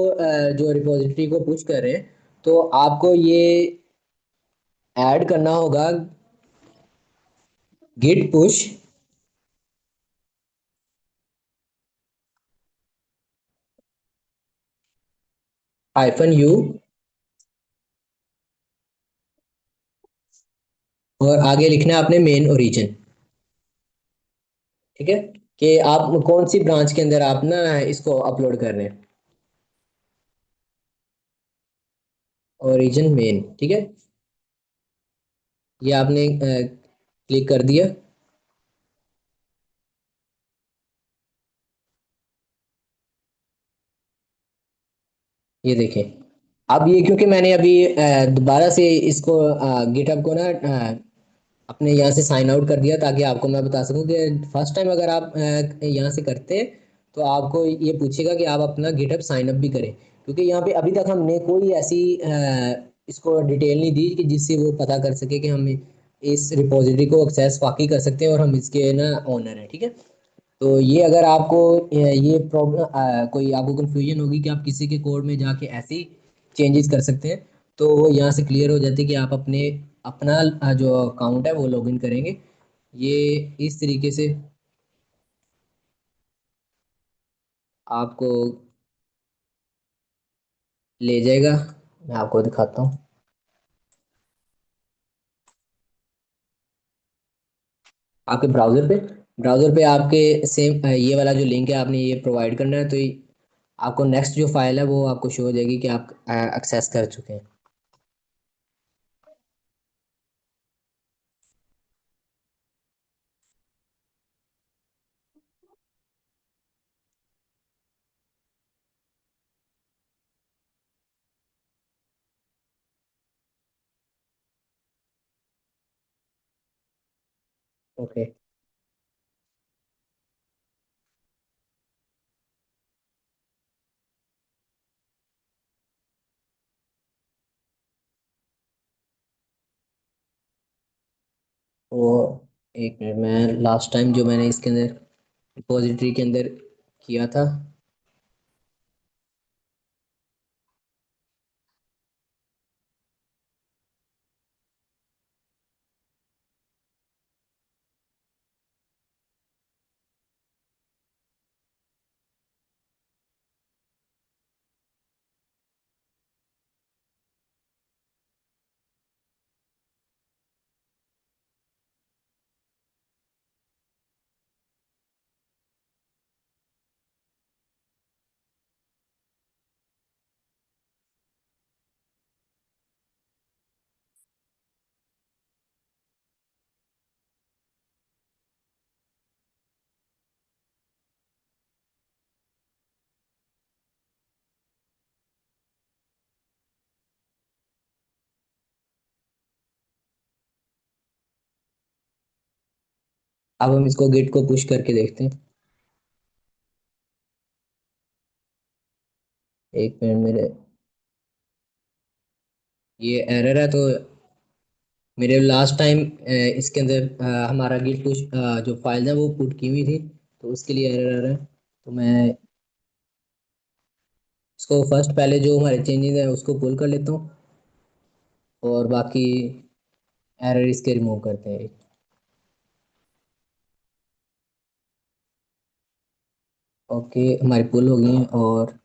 जो रिपोजिटरी को पुश कर रहे हैं तो आपको ये ऐड करना होगा गिट पुश -u, और आगे लिखना है आपने मेन ओरिजिन, ठीक है, कि आप कौन सी ब्रांच के अंदर आप ना इसको अपलोड कर रहे हैं, ओरिजिन मेन, ठीक है। ये आपने क्लिक कर दिया, ये देखें। अब ये क्योंकि मैंने अभी दोबारा से इसको गिटहब को ना अपने यहाँ से साइन आउट कर दिया ताकि आपको मैं बता सकूं कि फर्स्ट टाइम अगर आप यहाँ से करते हैं तो आपको ये पूछेगा कि आप अपना गिटहब साइन अप भी करें, क्योंकि यहाँ पे अभी तक हमने कोई ऐसी इसको डिटेल नहीं दी कि जिससे वो पता कर सके कि हम इस रिपोजिटरी को एक्सेस वाकई कर सकते हैं और हम इसके ना ओनर हैं, ठीक है। तो ये अगर आपको ये प्रॉब्लम कोई आपको कंफ्यूजन होगी कि आप किसी के कोड में जाके ऐसे ही चेंजेस कर सकते हैं, तो वो यहाँ से क्लियर हो जाती है कि आप अपने अपना जो अकाउंट है वो लॉगिन करेंगे, ये इस तरीके से आपको ले जाएगा। मैं आपको दिखाता हूँ, आपके ब्राउज़र पे आपके सेम ये वाला जो लिंक है आपने ये प्रोवाइड करना है, तो आपको नेक्स्ट जो फाइल है वो आपको शो हो जाएगी कि आप एक्सेस कर चुके हैं। ओके, वो एक मिनट, मैं लास्ट टाइम जो मैंने इसके अंदर रिपोजिटरी के अंदर किया था, अब हम इसको गिट को पुश करके देखते हैं। एक मिनट मेरे, ये एरर है तो मेरे लास्ट टाइम इसके अंदर हमारा गिट पुश जो फाइल है वो पुट की हुई थी, तो उसके लिए एरर आ रहा है। तो मैं इसको फर्स्ट पहले जो हमारे चेंजेस हैं उसको पुल कर लेता हूँ, और बाकी एरर इसके रिमूव करते हैं। ओके, हमारी पुल हो गई है।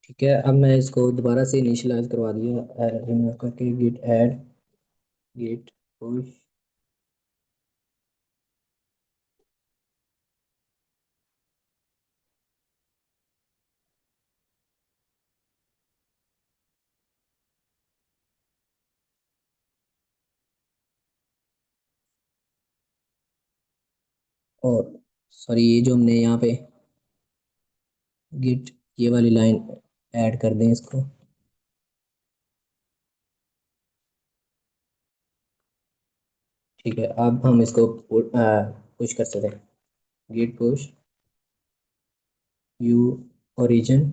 ठीक है, अब मैं इसको दोबारा से इनिशियलाइज करवा दिया रिमूव करके, गिट ऐड गिट पुश। और सॉरी, ये जो हमने यहाँ पे गिट ये वाली लाइन ऐड कर दें इसको। ठीक है, अब हम इसको पुश कर सकते हैं। Git push u origin,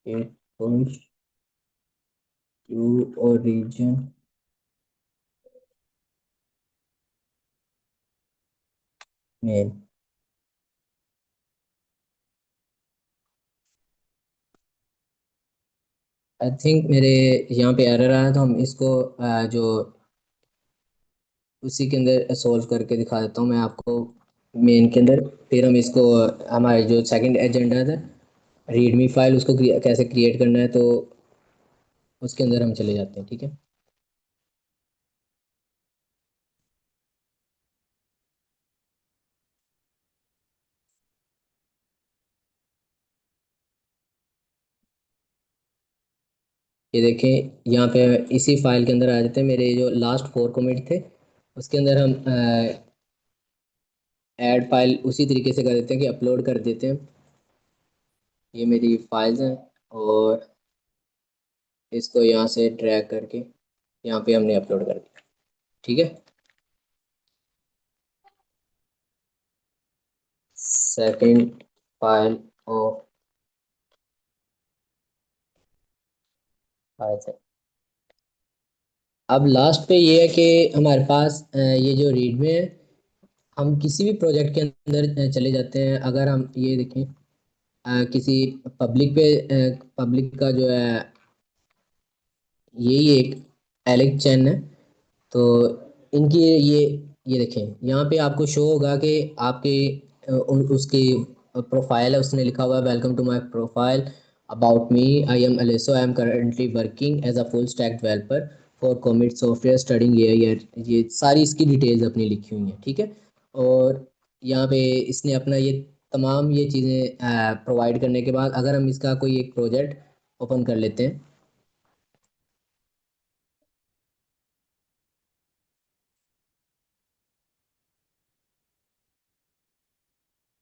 git push u origin main. I think मेरे यहाँ पे एरर आया, तो हम इसको जो उसी के अंदर सोल्व करके दिखा देता हूँ मैं आपको मेन के अंदर। फिर हम इसको हमारे जो सेकंड एजेंडा था रीडमी फाइल, उसको कैसे क्रिएट करना है, तो उसके अंदर हम चले जाते हैं। ठीक है, ये देखें यहाँ पे इसी फाइल के अंदर आ जाते हैं। मेरे जो लास्ट 4 कमिट थे उसके अंदर हम ऐड फाइल उसी तरीके से कर देते हैं कि अपलोड कर देते हैं। ये मेरी फाइल्स हैं, और इसको यहाँ से ड्रैग करके यहाँ पे हमने अपलोड कर दिया। ठीक है, सेकंड फाइल ऑफ फाइल्स है। अब लास्ट पे ये है कि हमारे पास ये जो रीड में है, हम किसी भी प्रोजेक्ट के अंदर चले जाते हैं। अगर हम ये देखें किसी पब्लिक पे, पब्लिक का जो है यही एक एलेक्स चैन है, तो इनकी ये देखें यहाँ पे आपको शो होगा कि आपके उसकी प्रोफाइल है, उसने लिखा हुआ है welcome to my profile about me, I am Alesso, I am currently working as a full stack developer for commit software studying AI. ये सारी इसकी डिटेल्स अपनी लिखी हुई हैं। ठीक है, और यहाँ पे इसने अपना ये तमाम ये चीज़ें प्रोवाइड करने के बाद अगर हम इसका कोई एक प्रोजेक्ट ओपन कर लेते हैं,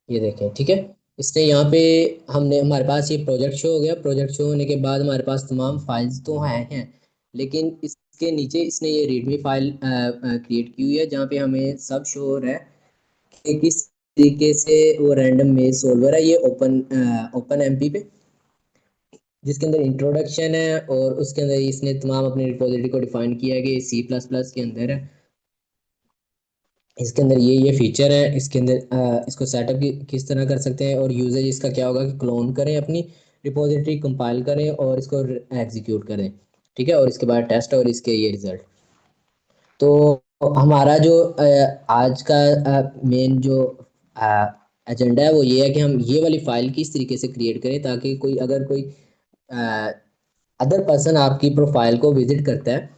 ये देखें। ठीक है, इसने यहाँ पे हमने हमारे पास ये प्रोजेक्ट शो हो गया। प्रोजेक्ट शो होने के बाद हमारे पास तमाम फाइल्स तो हैं, लेकिन इसके नीचे इसने ये रीडमी फाइल क्रिएट की हुई है, जहाँ पे हमें सब शो हो रहा है कि किस तरीके से वो रैंडम मेज सॉल्वर है, ये ओपन एमपी पे, जिसके अंदर इंट्रोडक्शन है और उसके अंदर इसने तमाम अपनी रिपोजिटरी को डिफाइन किया है कि सी प्लस प्लस के अंदर है। इसके अंदर ये फीचर है, इसके अंदर इसको सेटअप किस तरह कर सकते हैं और यूजेज इसका क्या होगा कि क्लोन करें अपनी रिपोजिटरी, कंपाइल करें और इसको एग्जीक्यूट करें, ठीक है, और इसके बाद टेस्ट और इसके ये रिजल्ट। तो हमारा जो आज का मेन जो एजेंडा है वो ये है कि हम ये वाली फाइल किस तरीके से क्रिएट करें ताकि कोई अदर पर्सन आपकी प्रोफाइल को विजिट करता है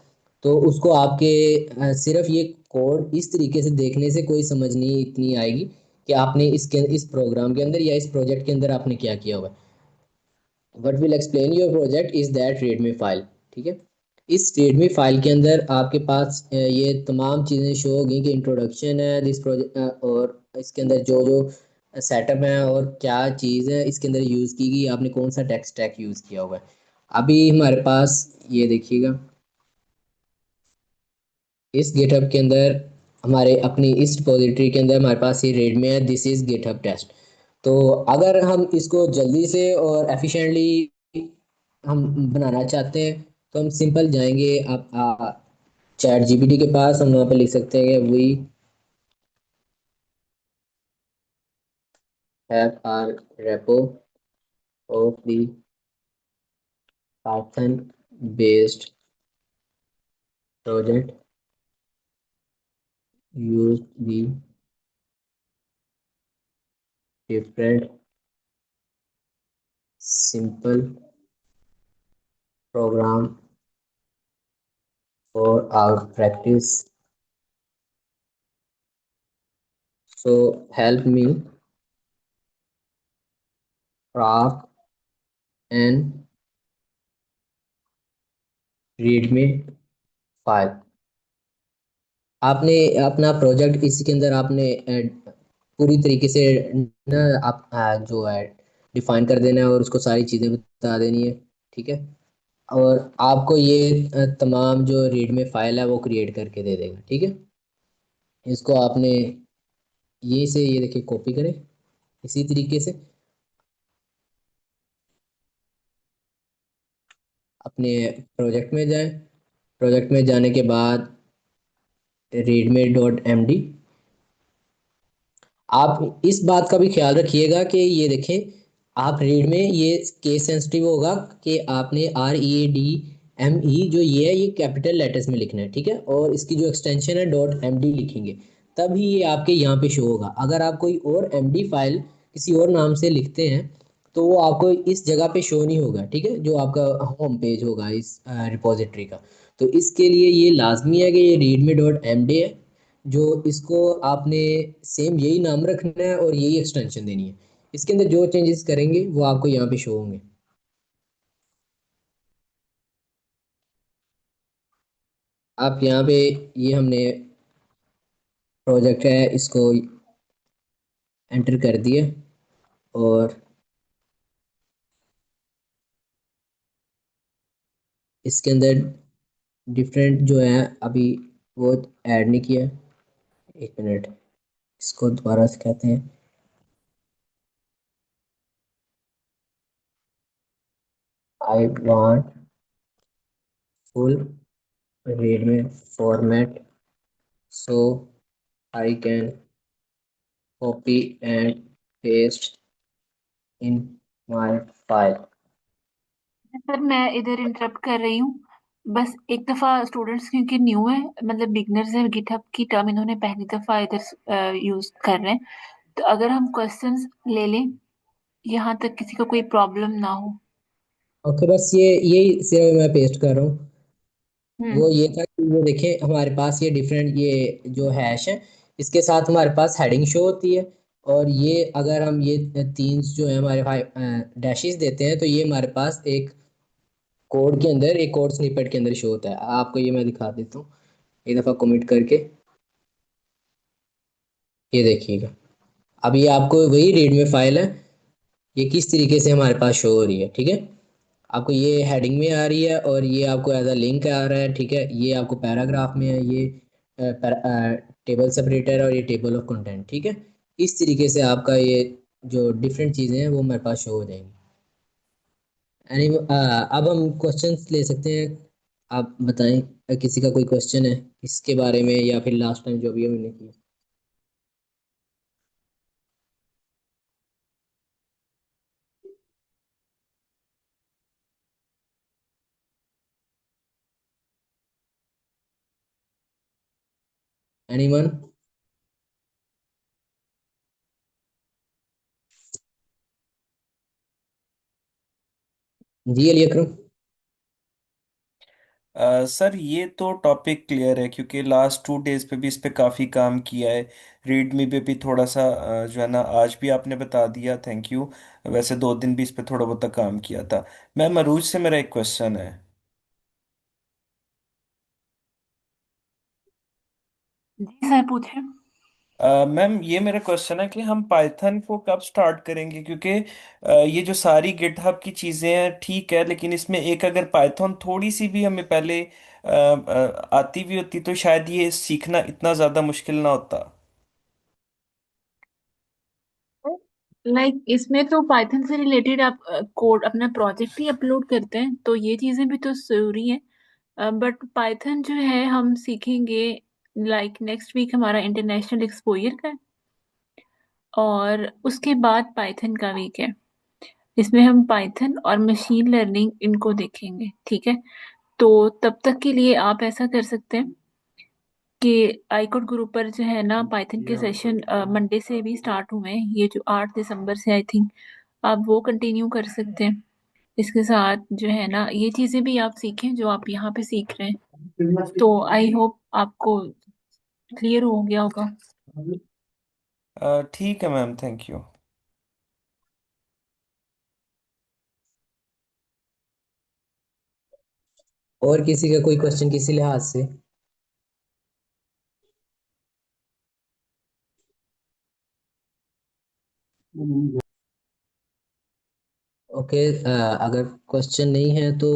तो उसको आपके सिर्फ ये कोड इस तरीके से देखने से कोई समझ नहीं इतनी आएगी कि आपने इस प्रोग्राम के अंदर या इस प्रोजेक्ट के अंदर आपने क्या किया हुआ है। What will explain your project is that readme file, ठीक है। इस रीडमी फाइल के अंदर आपके पास ये तमाम चीज़ें शो होगी कि इंट्रोडक्शन है दिस प्रोजेक्ट और इसके अंदर जो जो सेटअप है और क्या चीज़ है इसके अंदर यूज़ की गई, आपने कौन सा टेक स्टैक यूज़ किया हुआ है। अभी हमारे पास ये देखिएगा इस गिटहब के अंदर हमारे अपनी इस रिपोजिटरी के अंदर हमारे पास ये रेड में है दिस इज़ गिटहब टेस्ट। तो अगर हम इसको जल्दी से और एफिशिएंटली हम बनाना चाहते हैं तो हम सिंपल जाएंगे आप चैट जीपीटी के पास, हम वहाँ पे लिख सकते हैं कि we have our repo of the Python based project use the different simple program for our practice, so help me craft and readme file। आपने अपना प्रोजेक्ट इसी के अंदर आपने पूरी तरीके से ना आप जो है डिफाइन कर देना है और उसको सारी चीज़ें बता देनी है, ठीक है। और आपको ये तमाम जो रीड में फाइल है वो क्रिएट करके दे देगा, ठीक है। इसको आपने ये देखिए कॉपी करें इसी तरीके से अपने प्रोजेक्ट में जाएं, प्रोजेक्ट में जाने के बाद readme.md। आप इस बात का भी ख्याल रखिएगा कि ये देखें आप रीड में ये केस सेंसिटिव होगा कि आपने README जो ये है ये कैपिटल लेटर्स में लिखना है, ठीक है, और इसकी जो एक्सटेंशन है .md लिखेंगे तभी ये आपके यहाँ पे शो होगा। अगर आप कोई और md फाइल किसी और नाम से लिखते हैं तो वो आपको इस जगह पे शो नहीं होगा, ठीक है, जो आपका होम पेज होगा इस रिपोजिटरी का। तो इसके लिए ये लाजमी है कि ये readme.md है जो इसको आपने सेम यही नाम रखना है और यही एक्सटेंशन देनी है। इसके अंदर जो चेंजेस करेंगे वो आपको यहाँ पे शो होंगे। आप यहाँ पे ये हमने प्रोजेक्ट है इसको एंटर कर दिया और इसके अंदर डिफरेंट जो है अभी वो ऐड नहीं किया। एक मिनट इसको दोबारा से कहते हैं I want full readme format so I can copy and paste in my file। Sir मैं इधर इंटरप्ट कर रही हूँ। बस एक दफा स्टूडेंट्स क्योंकि न्यू है, मतलब बिगनर्स है, गिटहब की टर्म इन्होंने पहली दफा इधर यूज कर रहे हैं, तो अगर हम क्वेश्चंस ले लें यहाँ तक किसी को कोई प्रॉब्लम ना हो। ओके बस ये यही सिर्फ मैं पेस्ट कर रहा हूँ। वो हम्म। ये था कि ये देखें हमारे पास ये डिफरेंट ये जो हैश है इसके साथ हमारे पास हेडिंग शो होती है और ये अगर हम ये तीन जो है हमारे पास डैशेस देते हैं तो ये हमारे पास एक कोड के अंदर एक कोड स्निपेट के अंदर शो होता है। आपको ये मैं दिखा देता हूँ एक दफ़ा कमिट करके, ये देखिएगा अब ये आपको वही रीड में फाइल है, ये किस तरीके से हमारे पास शो हो रही है, ठीक है। आपको ये हेडिंग में आ रही है और ये आपको एज अ लिंक आ रहा है, ठीक है, ये आपको पैराग्राफ में है, ये टेबल सेपरेटर और ये टेबल ऑफ कंटेंट, ठीक है। इस तरीके से आपका ये जो डिफरेंट चीज़ें हैं वो मेरे पास शो हो जाएंगी। अब हम क्वेश्चंस ले सकते हैं। आप बताएं, किसी का कोई क्वेश्चन है इसके बारे में, या फिर लास्ट टाइम जो भी हमने किया। एनीवन? जी अली अकरम। सर ये तो टॉपिक क्लियर है क्योंकि लास्ट 2 डेज पे भी इस पे काफ़ी काम किया है। रीडमी पे भी थोड़ा सा जो है ना, आज भी आपने बता दिया, थैंक यू। वैसे 2 दिन भी इस पे थोड़ा बहुत काम किया था। मैम अरूज से मेरा एक क्वेश्चन है। जी सर पूछे। मैम ये मेरा क्वेश्चन है कि हम पाइथन को कब स्टार्ट करेंगे, क्योंकि ये जो सारी गिटहब की चीज़ें हैं ठीक है, लेकिन इसमें एक अगर पाइथन थोड़ी सी भी हमें पहले आती भी होती तो शायद ये सीखना इतना ज़्यादा मुश्किल ना होता। इसमें तो पाइथन से रिलेटेड आप कोड अपना प्रोजेक्ट ही अपलोड करते हैं, तो ये चीजें भी तो जरूरी है। बट पाइथन जो है हम सीखेंगे, नेक्स्ट वीक हमारा इंटरनेशनल एक्सपोजर का है, और उसके बाद पाइथन का वीक है। इसमें हम पाइथन और मशीन लर्निंग इनको देखेंगे, ठीक है। तो तब तक के लिए आप ऐसा कर सकते हैं कि आईकोड ग्रुप पर जो है ना पाइथन के सेशन मंडे से भी स्टार्ट हुए हैं, ये जो 8 दिसंबर से आई थिंक, आप वो कंटिन्यू कर सकते हैं। इसके साथ जो है ना ये चीजें भी आप सीखें जो आप यहाँ पे सीख रहे हैं। तो आई होप आपको क्लियर हो गया होगा। ठीक है मैम, थैंक यू। और किसी का कोई क्वेश्चन किसी लिहाज से? ओके, अगर क्वेश्चन नहीं है तो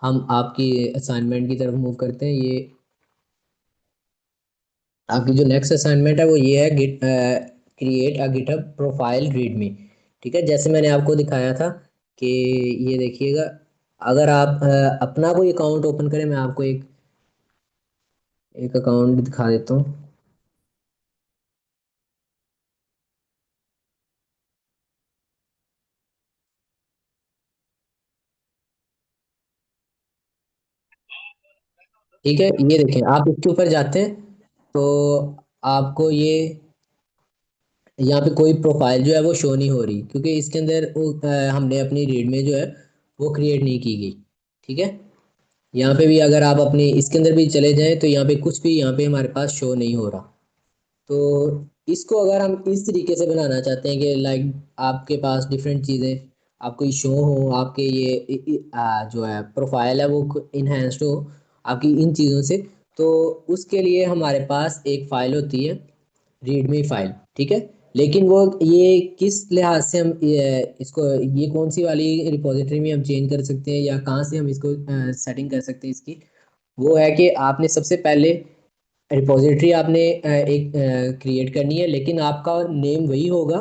हम आपकी असाइनमेंट की तरफ मूव करते हैं। ये आपकी जो नेक्स्ट असाइनमेंट है वो ये है, git create a GitHub profile readme. ठीक है, जैसे मैंने आपको दिखाया था कि ये देखिएगा, अगर आप अपना कोई अकाउंट ओपन करें, मैं आपको एक एक अकाउंट दिखा देता हूँ। ठीक है, ये देखें, आप इसके ऊपर जाते हैं तो आपको ये यहाँ पे कोई प्रोफाइल जो है वो शो नहीं हो रही, क्योंकि इसके अंदर वो हमने अपनी रीड में जो है वो क्रिएट नहीं की गई। ठीक है, यहाँ पे भी अगर आप अपनी इसके अंदर भी चले जाएं तो यहाँ पे कुछ भी यहाँ पे हमारे पास शो नहीं हो रहा। तो इसको अगर हम इस तरीके से बनाना चाहते हैं कि लाइक आपके पास डिफरेंट चीज़ें आपको शो हो, आपके ये जो है प्रोफाइल है वो इन्हेंस्ड हो आपकी इन चीज़ों से, तो उसके लिए हमारे पास एक फ़ाइल होती है, रीडमी फाइल। ठीक है, लेकिन वो ये किस लिहाज से हम इसको ये कौन सी वाली रिपॉजिटरी में हम चेंज कर सकते हैं, या कहाँ से हम इसको सेटिंग कर सकते हैं इसकी, वो है कि आपने सबसे पहले रिपॉजिटरी आपने एक क्रिएट करनी है, लेकिन आपका नेम वही होगा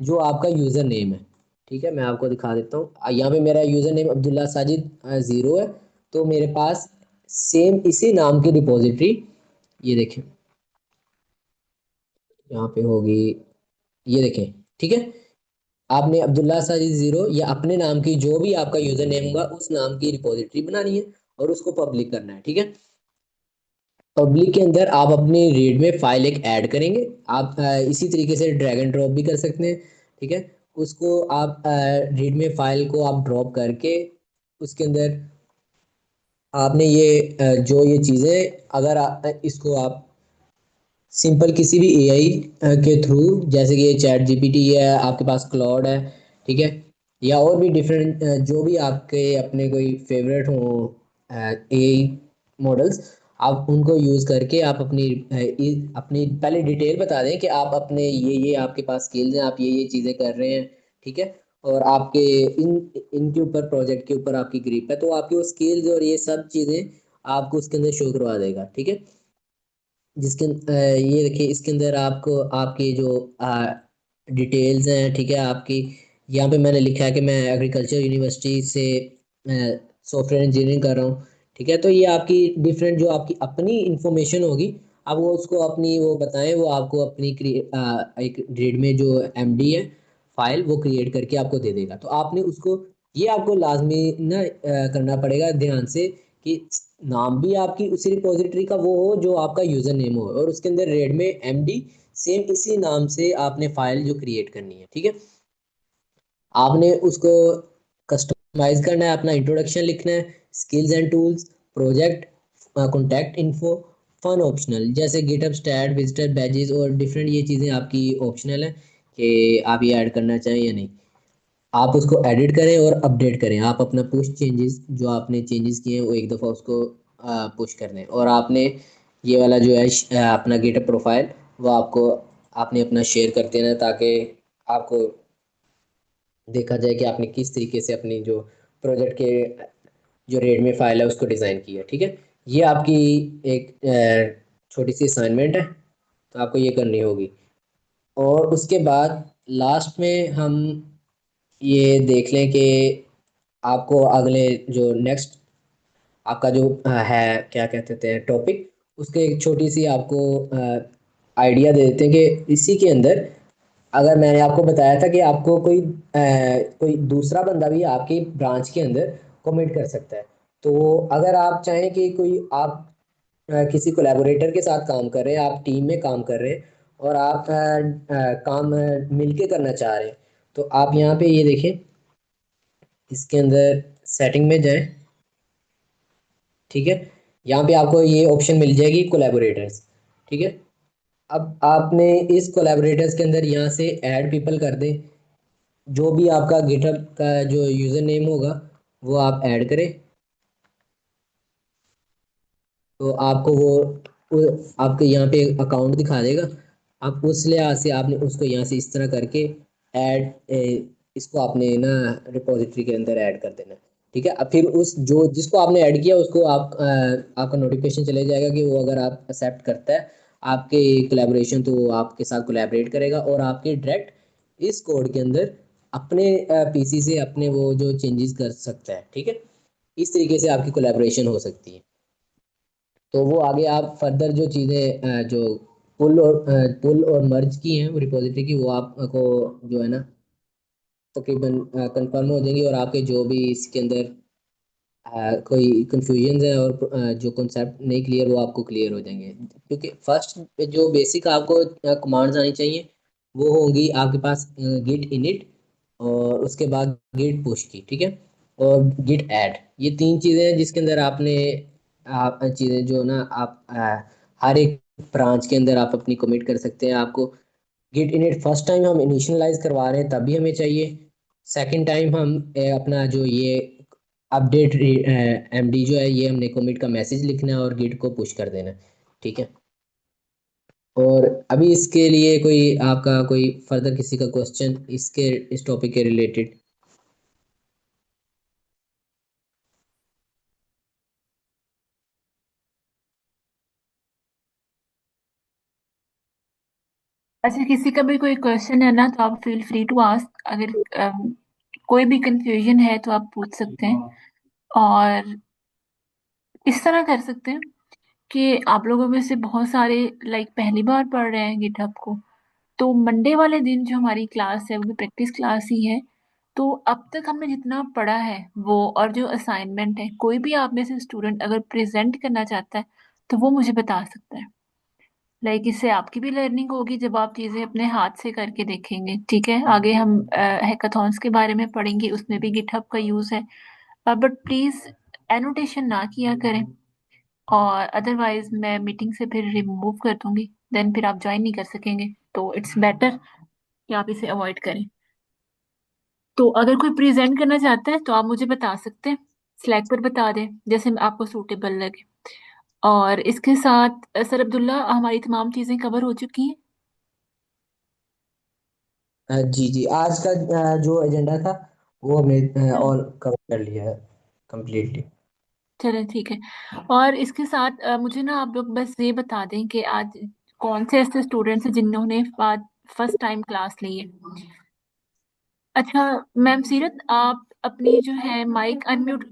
जो आपका यूज़र नेम है। ठीक है, मैं आपको दिखा देता हूँ। यहाँ पे मेरा यूज़र नेम अब्दुल्ला साजिद 0 है, तो मेरे पास सेम इसी नाम की रिपॉजिटरी, ये देखें यहाँ पे होगी, ये देखें। ठीक है, आपने अब्दुल्ला साजिद 0 या अपने नाम की जो भी आपका यूज़र नेम होगा उस नाम की रिपॉजिटरी बनानी है और उसको पब्लिक करना है। ठीक है, पब्लिक के अंदर आप अपनी रीड में फाइल एक ऐड करेंगे। आप इसी तरीके से ड्रैग एंड ड्रॉप भी कर सकते हैं। ठीक है, उसको आप रीड में फाइल को आप ड्रॉप करके उसके अंदर आपने ये जो ये चीज़ें अगर इसको आप सिंपल किसी भी एआई के थ्रू, जैसे कि ये चैट जीपीटी है, आपके पास क्लॉड है, ठीक है, या और भी डिफरेंट जो भी आपके अपने कोई फेवरेट हो एआई मॉडल्स, आप उनको यूज़ करके आप अपनी पहले डिटेल बता दें कि आप अपने ये आपके पास स्किल्स हैं, आप ये चीज़ें कर रहे हैं। ठीक है, और आपके इनके ऊपर प्रोजेक्ट के ऊपर आपकी ग्रिप है, तो आपकी वो स्किल्स और ये सब चीज़ें आपको उसके अंदर शो करवा देगा। ठीक है, ये देखिए, इसके अंदर आपको आपके जो डिटेल्स हैं, ठीक है आपकी। यहाँ पे मैंने लिखा है कि मैं एग्रीकल्चर यूनिवर्सिटी से सॉफ्टवेयर इंजीनियरिंग कर रहा हूँ, ठीक है। तो ये आपकी डिफरेंट जो आपकी अपनी इंफॉर्मेशन होगी, आप वो उसको अपनी वो बताएं, वो आपको अपनी एक ग्रेड में जो एमडी है फाइल वो क्रिएट करके आपको दे देगा। तो आपने उसको, ये आपको लाजमी ना करना पड़ेगा ध्यान से कि नाम भी आपकी उसी रिपोजिटरी का वो हो जो आपका यूजर नेम हो, और उसके अंदर रेड में एमडी सेम इसी नाम से आपने फाइल जो क्रिएट करनी है, ठीक है। आपने उसको कस्टमाइज करना है, अपना इंट्रोडक्शन लिखना है, skills and tools, project, contact info, fun optional, जैसे गिटहब स्टैट, विजिटर बैजेस और डिफरेंट, ये चीज़ें आपकी ऑप्शनल है कि आप ये ऐड करना चाहें या नहीं। आप उसको एडिट करें और अपडेट करें, आप अपना पुश चेंजेस जो आपने चेंजेस किए हैं वो एक दफ़ा उसको पुश कर दें। और आपने ये वाला जो है अपना गिटहब प्रोफाइल वो आपको आपने अपना शेयर करते रहना, ताकि आपको देखा जाए कि आपने किस तरीके से अपनी जो प्रोजेक्ट के जो रेडमी फाइल है उसको डिज़ाइन किया, ठीक है। ये आपकी एक छोटी सी असाइनमेंट है, तो आपको ये करनी होगी। और उसके बाद लास्ट में हम ये देख लें कि आपको अगले जो नेक्स्ट आपका जो है क्या कहते हैं टॉपिक, उसके एक छोटी सी आपको आइडिया दे देते हैं कि इसी के अंदर, अगर मैंने आपको बताया था कि आपको कोई दूसरा बंदा भी आपकी ब्रांच के अंदर कमिट कर सकता है। तो अगर आप चाहें कि कोई आप किसी कोलैबोरेटर के साथ काम कर रहे हैं, आप टीम में काम कर रहे हैं और आप काम मिलके करना चाह रहे हैं, तो आप यहाँ पे ये देखें, इसके अंदर सेटिंग में जाएं, ठीक है। यहाँ पे आपको ये ऑप्शन मिल जाएगी कोलैबोरेटर्स, ठीक है। अब आपने इस कोलैबोरेटर्स के अंदर यहाँ से ऐड पीपल कर दें, जो भी आपका गिटहब का जो यूज़र नेम होगा वो आप ऐड करें। तो आपको आपके यहाँ पे अकाउंट दिखा देगा, आप उस लिहाज से आपने उसको यहाँ से इस तरह करके ऐड इसको आपने ना रिपोजिटरी के अंदर ऐड कर देना, ठीक है। अब फिर उस जो जिसको आपने ऐड किया उसको आपका नोटिफिकेशन चले जाएगा कि वो अगर आप एक्सेप्ट करता है आपके कोलैबोरेशन, तो वो आपके साथ कोलैबोरेट करेगा और आपके डायरेक्ट इस कोड के अंदर अपने पीसी से अपने वो जो चेंजेस कर सकता है, ठीक है। इस तरीके से आपकी कोलैबोरेशन हो सकती है। तो वो आगे आप फर्दर जो चीज़ें जो पुल और मर्ज की हैं वो रिपोजिटरी की, वो आपको जो है ना तकरीबन कंफर्म हो जाएंगी, और आपके जो भी इसके अंदर कोई कंफ्यूजन है और जो कॉन्सेप्ट नहीं क्लियर वो आपको क्लियर हो जाएंगे। क्योंकि फर्स्ट जो बेसिक आपको कमांड्स आनी चाहिए वो होंगी आपके पास गिट इनिट, और उसके बाद गिट पुश की, ठीक है, और गिट ऐड, ये तीन चीज़ें हैं जिसके अंदर आपने आप चीज़ें जो ना आप हर एक ब्रांच के अंदर आप अपनी कमिट कर सकते हैं। आपको गिट इनिट फर्स्ट टाइम हम इनिशियलाइज करवा रहे हैं तभी हमें चाहिए। सेकंड टाइम हम अपना जो ये अपडेट एमडी जो है ये हमने कमिट का मैसेज लिखना है और गिट को पुश कर देना है, ठीक है। और अभी इसके लिए कोई आपका कोई फर्दर किसी का क्वेश्चन इसके इस टॉपिक के रिलेटेड? अच्छा, किसी का भी कोई क्वेश्चन है ना तो आप फील फ्री टू आस्क। अगर कोई भी कंफ्यूजन है तो आप पूछ सकते हैं। और इस तरह कर सकते हैं कि आप लोगों में से बहुत सारे लाइक पहली बार पढ़ रहे हैं गिटहब को, तो मंडे वाले दिन जो हमारी क्लास है वो भी प्रैक्टिस क्लास ही है। तो अब तक हमने जितना पढ़ा है वो, और जो असाइनमेंट है, कोई भी आप में से स्टूडेंट अगर प्रेजेंट करना चाहता है तो वो मुझे बता सकता है। लाइक इससे आपकी भी लर्निंग होगी जब आप चीजें अपने हाथ से करके देखेंगे। ठीक है, आगे हम हैकाथॉन्स के बारे में पढ़ेंगे, उसमें भी गिटहब का यूज है। बट प्लीज एनोटेशन ना किया करें, और अदरवाइज मैं मीटिंग से फिर रिमूव कर दूंगी, देन फिर आप ज्वाइन नहीं कर सकेंगे। तो इट्स बेटर कि आप इसे अवॉइड करें। तो अगर कोई प्रेजेंट करना चाहता है तो आप मुझे बता सकते हैं, स्लैक पर बता दें जैसे आपको सूटेबल लगे। और इसके साथ सर अब्दुल्ला, हमारी तमाम चीजें कवर हो चुकी हैं। जी जी, आज का जो एजेंडा था वो हमने चलो, और कवर कर लिया है कम्प्लीटली। चलो ठीक है। और इसके साथ मुझे ना आप लोग बस ये बता दें कि आज कौन से ऐसे स्टूडेंट्स हैं जिन्होंने फर्स्ट टाइम क्लास ली है। अच्छा मैम सीरत, आप अपनी जो है माइक अनम्यूट।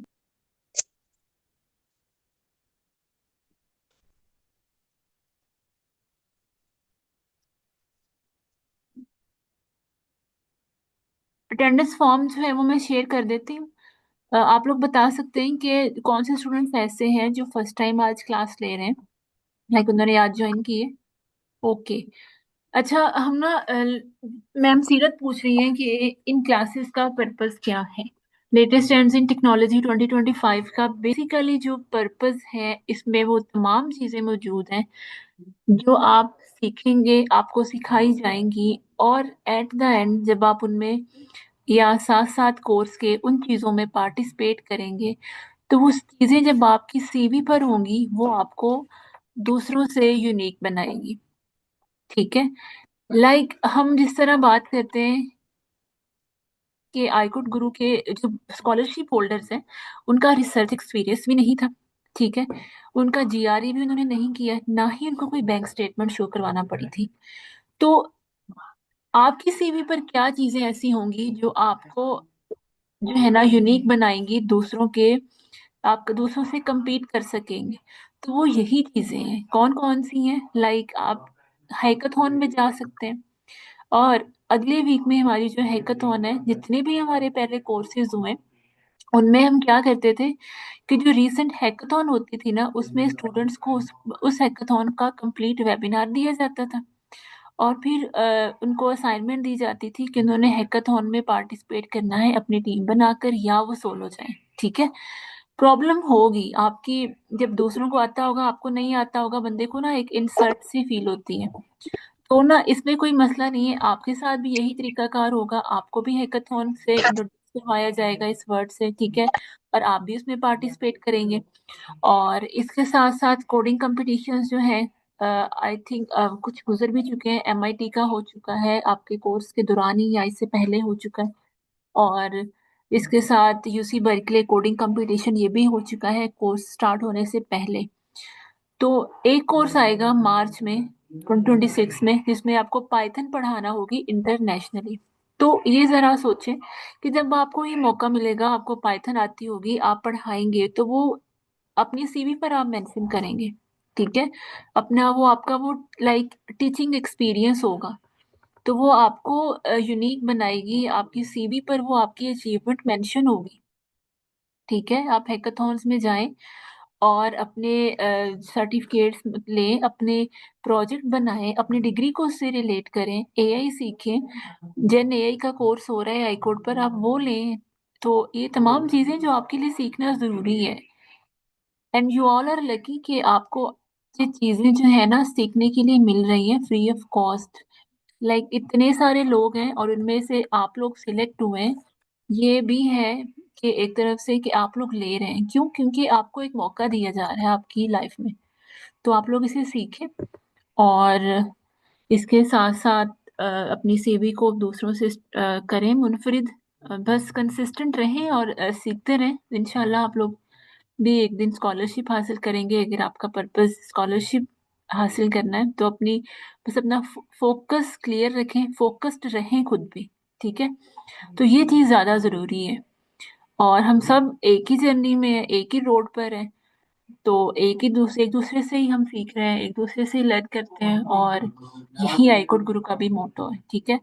अटेंडेंस फॉर्म जो है वो मैं शेयर कर देती हूँ। आप लोग बता सकते हैं कि कौन से स्टूडेंट्स ऐसे हैं जो फर्स्ट टाइम आज क्लास ले रहे हैं, लाइक उन्होंने आज ज्वाइन की है। ओके। अच्छा हम ना मैम सीरत पूछ रही हैं कि इन क्लासेस का पर्पस क्या है। लेटेस्ट ट्रेंड्स इन टेक्नोलॉजी 2025 का बेसिकली जो पर्पस है, इसमें वो तमाम चीज़ें मौजूद हैं जो आप सीखेंगे, आपको सिखाई जाएंगी, और एट द एंड जब आप उनमें या साथ साथ कोर्स के उन चीज़ों में पार्टिसिपेट करेंगे, तो वो चीज़ें जब आपकी सीवी पर होंगी वो आपको दूसरों से यूनिक बनाएगी। ठीक है। लाइक हम जिस तरह बात करते हैं कि आईकुट गुरु के जो स्कॉलरशिप होल्डर्स हैं, उनका रिसर्च एक्सपीरियंस भी नहीं था। ठीक है। उनका जीआरई भी उन्होंने नहीं किया, ना ही उनको कोई बैंक स्टेटमेंट शो करवाना पड़ी थी। तो आपकी सीवी पर क्या चीजें ऐसी होंगी जो आपको जो है ना यूनिक बनाएंगी, दूसरों के आप दूसरों से compete कर सकेंगे। तो वो यही चीजें हैं। कौन कौन सी हैं? लाइक आप हैकाथॉन में जा सकते हैं, और अगले वीक में हमारी जो हैकाथॉन है, जितने भी हमारे पहले कोर्सेज हुए उनमें हम क्या करते थे कि जो रीसेंट हैकाथॉन होती थी ना, उसमें स्टूडेंट्स को उस हैकाथॉन का कंप्लीट वेबिनार दिया जाता था, और फिर उनको असाइनमेंट दी जाती थी कि उन्होंने हैकाथॉन में पार्टिसिपेट करना है अपनी टीम बनाकर, या वो सोलो जाए। ठीक है। प्रॉब्लम होगी आपकी, जब दूसरों को आता होगा आपको नहीं आता होगा, बंदे को ना एक इंसल्ट सी फील होती है। तो ना इसमें कोई मसला नहीं है, आपके साथ भी यही तरीकाकार होगा, आपको भी हैकाथॉन से इंट्रोड्यूस करवाया जाएगा इस वर्ड से। ठीक है। और आप भी उसमें पार्टिसिपेट करेंगे। और इसके साथ साथ कोडिंग कंपटीशंस जो है, आई थिंक कुछ गुजर भी चुके हैं। एमआईटी का हो चुका है आपके कोर्स के दौरान ही, या इससे पहले हो चुका है। और इसके साथ यूसी बर्कले कोडिंग कंपटीशन ये भी हो चुका है कोर्स स्टार्ट होने से पहले। तो एक कोर्स आएगा मार्च में 2026 में, जिसमें आपको पाइथन पढ़ाना होगी इंटरनेशनली। तो ये जरा सोचें कि जब आपको ये मौका मिलेगा, आपको पाइथन आती होगी, आप पढ़ाएंगे, तो वो अपनी सीवी पर आप मेंशन करेंगे। ठीक है। अपना वो आपका वो लाइक टीचिंग एक्सपीरियंस होगा, तो वो आपको यूनिक बनाएगी, आपकी सीवी पर वो आपकी अचीवमेंट मेंशन होगी। ठीक है। आप हैकाथॉन्स में जाएं और अपने सर्टिफिकेट्स लें, अपने प्रोजेक्ट बनाएं, अपनी डिग्री को उससे रिलेट करें, एआई सीखें। जेन एआई का कोर्स हो रहा है आई कोड पर, आप वो लें। तो ये तमाम चीजें जो आपके लिए सीखना जरूरी है। And you all are lucky कि आपको ये चीजें जो है ना सीखने के लिए मिल रही हैं फ्री ऑफ कॉस्ट। लाइक इतने सारे लोग हैं और उनमें से आप लोग सिलेक्ट हुए हैं। ये भी है कि एक तरफ से कि आप लोग ले रहे हैं, क्यों? क्योंकि आपको एक मौका दिया जा रहा है आपकी लाइफ में, तो आप लोग इसे सीखें। और इसके साथ साथ अपनी सीवी को दूसरों से करें मुनफरिद। बस कंसिस्टेंट रहें और सीखते रहें। इंशाल्लाह आप लोग भी एक दिन स्कॉलरशिप हासिल करेंगे। अगर आपका पर्पस स्कॉलरशिप हासिल करना है तो अपनी बस अपना फोकस क्लियर रखें, फोकस्ड रहें खुद भी। ठीक है। तो ये चीज़ ज़्यादा ज़रूरी है। और हम सब एक ही जर्नी में है, एक ही रोड पर है। तो एक दूसरे से ही हम सीख रहे हैं, एक दूसरे से लर्न करते हैं, और यही आईकोट गुरु का भी मोटो है। ठीक है।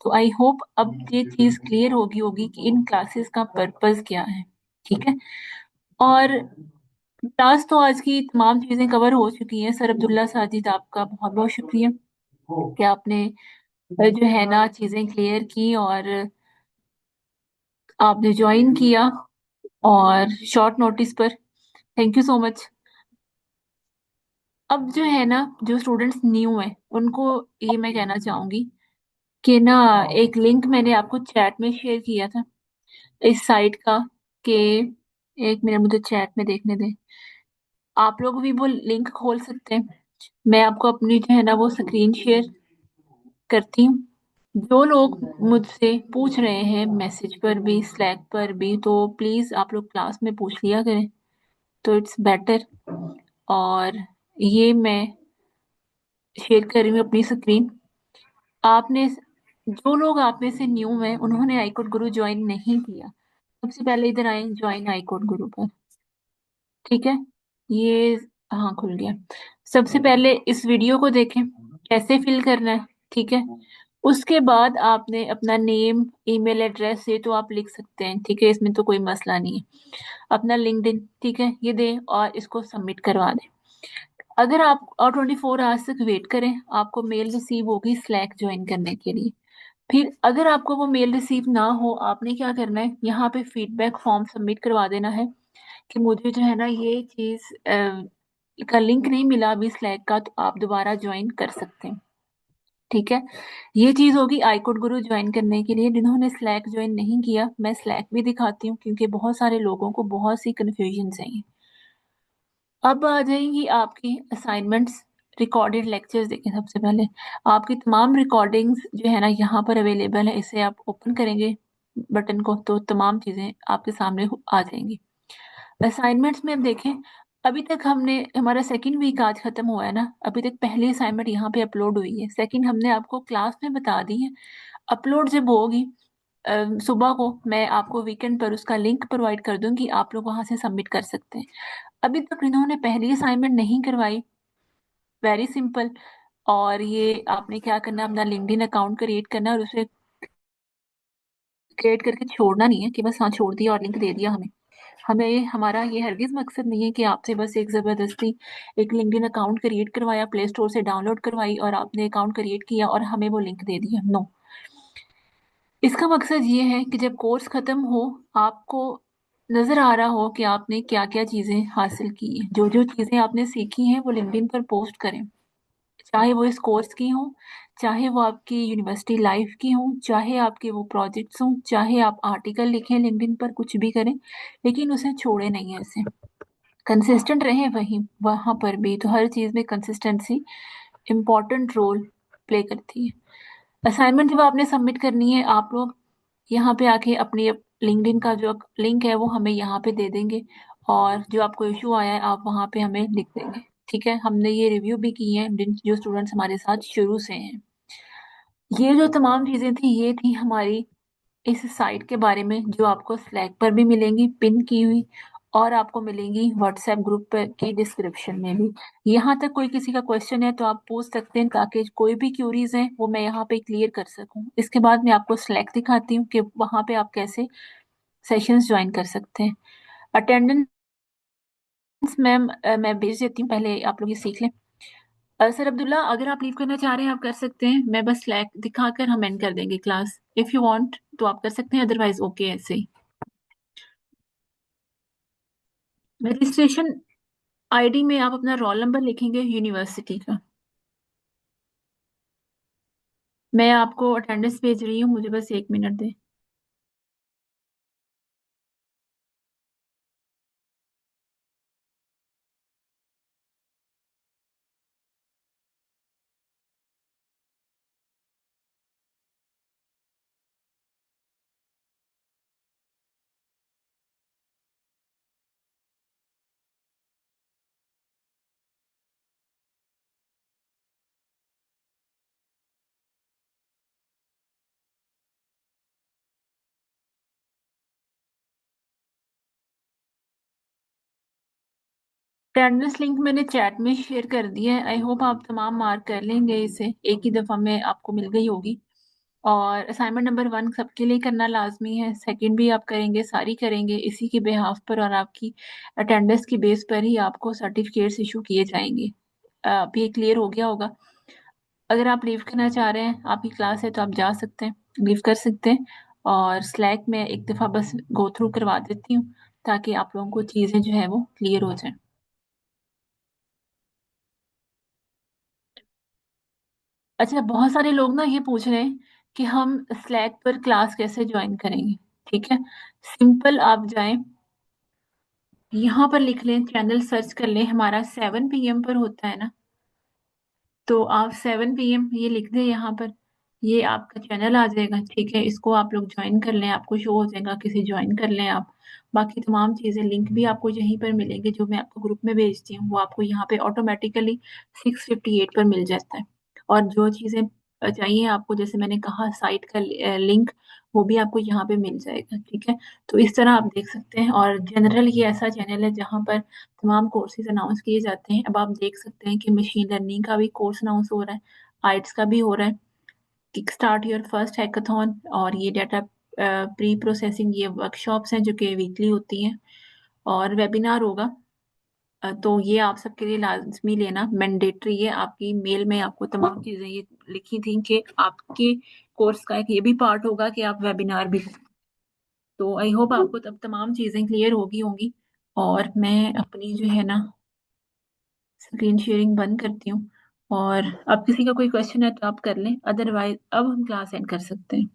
तो आई होप अब ये चीज़ क्लियर होगी कि इन क्लासेस का पर्पस क्या है। ठीक है। और क्लास तो आज की तमाम चीजें कवर हो चुकी हैं। सर अब्दुल्ला साजिद, आपका बहुत बहुत शुक्रिया कि आपने जो है ना चीजें क्लियर की, और आपने ज्वाइन किया और शॉर्ट नोटिस पर। Thank you so much. अब जो है ना, जो स्टूडेंट्स न्यू हैं उनको ये मैं कहना चाहूंगी कि ना, एक लिंक मैंने आपको चैट में शेयर किया था इस साइट का, कि एक मिनट मुझे चैट में देखने दें। आप लोग भी वो लिंक खोल सकते हैं। मैं आपको अपनी जो है ना वो स्क्रीन शेयर करती हूँ। जो लोग मुझसे पूछ रहे हैं मैसेज पर भी, स्लैक पर भी, तो प्लीज आप लोग क्लास में पूछ लिया करें, तो इट्स बेटर। और ये मैं शेयर कर रही हूँ अपनी स्क्रीन। आपने जो लोग आप में से न्यू हैं उन्होंने आईकोड गुरु ज्वाइन नहीं किया, सबसे पहले इधर आए ज्वाइन आईकोड गुरु पर। ठीक है, ये हाँ खुल गया। सबसे पहले इस वीडियो को देखें कैसे फिल करना है। ठीक है, उसके बाद आपने अपना नेम ईमेल एड्रेस ये तो आप लिख सकते हैं, ठीक है, इसमें तो कोई मसला नहीं है। अपना लिंक्डइन, ठीक है, ये दें और इसको सबमिट करवा दें। अगर आप और 24 आवर्स तक वेट करें, आपको मेल रिसीव होगी स्लैक ज्वाइन करने के लिए। फिर अगर आपको वो मेल रिसीव ना हो, आपने क्या करना है, यहाँ पे फीडबैक फॉर्म सबमिट करवा देना है कि मुझे जो है ना ये चीज का लिंक नहीं मिला अभी स्लैक का, तो आप दोबारा ज्वाइन कर सकते हैं। ठीक है, ये चीज होगी आईकोड गुरु ज्वाइन करने के लिए। जिन्होंने स्लैक ज्वाइन नहीं किया, मैं स्लैक भी दिखाती हूँ क्योंकि बहुत सारे लोगों को बहुत सी कंफ्यूजन है। अब आ जाएंगी आपकी असाइनमेंट्स। रिकॉर्डेड लेक्चर्स देखें सबसे पहले। आपकी तमाम रिकॉर्डिंग्स जो है ना यहाँ पर अवेलेबल है, इसे आप ओपन करेंगे बटन को तो तमाम चीजें आपके सामने आ जाएंगी। असाइनमेंट्स में अब देखें, अभी तक हमने हमारा सेकंड वीक आज खत्म हुआ है ना, अभी तक पहली असाइनमेंट यहाँ पे अपलोड हुई है, सेकंड हमने आपको क्लास में बता दी है। अपलोड जब होगी सुबह को, मैं आपको वीकेंड पर उसका लिंक प्रोवाइड कर दूंगी, आप लोग वहां से सबमिट कर सकते हैं। अभी तक इन्होंने पहली असाइनमेंट नहीं करवाई, वेरी सिंपल। और ये आपने क्या करना है, अपना लिंक्डइन अकाउंट क्रिएट करना है और उसे क्रिएट करके छोड़ना नहीं है कि बस हाँ छोड़ दिया और लिंक दे दिया हमें। हमें हमारा ये हरगिज मकसद नहीं है कि आपसे बस एक जबरदस्ती एक लिंक्डइन अकाउंट क्रिएट करवाया, प्ले स्टोर से डाउनलोड करवाई और आपने अकाउंट क्रिएट किया और हमें वो लिंक दे दिया। नो, इसका मकसद ये है कि जब कोर्स खत्म हो, आपको नजर आ रहा हो कि आपने क्या क्या चीजें हासिल की हैं, जो जो चीजें आपने सीखी हैं वो लिंक्डइन पर पोस्ट करें। चाहे वो इस कोर्स की हो, चाहे वो आपकी यूनिवर्सिटी लाइफ की हो, चाहे आपके वो प्रोजेक्ट्स हों, चाहे आप आर्टिकल लिखें लिंक्डइन पर, कुछ भी करें, लेकिन उसे छोड़े नहीं ऐसे, कंसिस्टेंट रहें वहीं वहां पर भी। तो हर चीज में कंसिस्टेंसी इम्पोर्टेंट रोल प्ले करती है। असाइनमेंट जब आपने सबमिट करनी है, आप लोग यहाँ पे आके अपनी लिंक्डइन का जो लिंक है वो हमें यहाँ पे दे देंगे और जो आपको इशू आया है आप वहाँ पे हमें लिख देंगे। ठीक है, हमने ये रिव्यू भी की है जो स्टूडेंट्स हमारे साथ शुरू से हैं। ये जो तमाम चीजें थी ये थी हमारी इस साइट के बारे में, जो आपको स्लैक पर भी मिलेंगी पिन की हुई और आपको मिलेंगी व्हाट्सएप ग्रुप पर की डिस्क्रिप्शन में भी। यहाँ तक कोई किसी का क्वेश्चन है तो आप पूछ सकते हैं, ताकि कोई भी क्यूरीज है वो मैं यहाँ पे क्लियर कर सकूं। इसके बाद मैं आपको स्लैक दिखाती हूँ कि वहाँ पे आप कैसे सेशंस ज्वाइन कर सकते हैं। अटेंडेंस मैम मैं भेज देती हूँ, पहले आप लोग ये सीख लें। सर अब्दुल्ला, अगर आप लीव करना चाह रहे हैं आप कर सकते हैं, मैं बस स्लैक दिखाकर हम एंड कर देंगे क्लास। इफ यू वांट तो आप कर सकते हैं, अदरवाइज ओके ऐसे ही। रजिस्ट्रेशन आईडी में आप अपना रोल नंबर लिखेंगे यूनिवर्सिटी का। मैं आपको अटेंडेंस भेज रही हूँ, मुझे बस 1 मिनट दें। अटेंडेंस लिंक मैंने चैट में शेयर कर दिया है, आई होप आप तमाम मार्क कर लेंगे इसे, एक ही दफा में आपको मिल गई होगी। और असाइनमेंट नंबर 1 सबके लिए करना लाजमी है, सेकंड भी आप करेंगे, सारी करेंगे इसी के बेहाफ पर और आपकी अटेंडेंस की बेस पर ही आपको सर्टिफिकेट्स इशू किए जाएंगे। अब ये क्लियर हो गया होगा। अगर आप लीव करना चाह रहे हैं, आपकी क्लास है तो आप जा सकते हैं, लीव कर सकते हैं। और स्लैक में एक दफ़ा बस गो थ्रू करवा देती हूँ ताकि आप लोगों को चीज़ें जो है वो क्लियर हो जाए। अच्छा, बहुत सारे लोग ना ये पूछ रहे हैं कि हम स्लैक पर क्लास कैसे ज्वाइन करेंगे। ठीक है, सिंपल, आप जाएं यहाँ पर लिख लें, चैनल सर्च कर लें, हमारा 7 PM पर होता है ना, तो आप 7 PM ये लिख दें यहाँ पर, ये आपका चैनल आ जाएगा। ठीक है, इसको आप लोग ज्वाइन कर लें, आपको शो हो जाएगा, किसी ज्वाइन कर लें आप। बाकी तमाम चीज़ें लिंक भी आपको यहीं पर मिलेंगे, जो मैं आपको ग्रुप में भेजती हूँ वो आपको यहाँ पे ऑटोमेटिकली 658 पर मिल जाता है। और जो चीज़ें चाहिए आपको, जैसे मैंने कहा साइट का लिंक, वो भी आपको यहाँ पे मिल जाएगा। ठीक है, तो इस तरह आप देख सकते हैं। और जनरल ये ऐसा चैनल है जहाँ पर तमाम कोर्सेज अनाउंस किए जाते हैं। अब आप देख सकते हैं कि मशीन लर्निंग का भी कोर्स अनाउंस हो रहा है, आइट्स का भी हो रहा है, kick start your first hackathon, और ये डाटा प्री प्रोसेसिंग, ये वर्कशॉप्स हैं जो कि वीकली होती हैं, और वेबिनार होगा। तो ये आप सबके लिए लाजमी लेना, मैंडेटरी है। आपकी मेल में आपको तमाम चीजें ये लिखी थी कि आपके कोर्स का एक ये भी पार्ट होगा कि आप वेबिनार भी लें। तो आई होप आपको तब तमाम चीजें क्लियर होगी होंगी। और मैं अपनी जो है ना स्क्रीन शेयरिंग बंद करती हूँ, और अब किसी का कोई क्वेश्चन है तो आप कर लें, अदरवाइज अब हम क्लास एंड कर सकते हैं।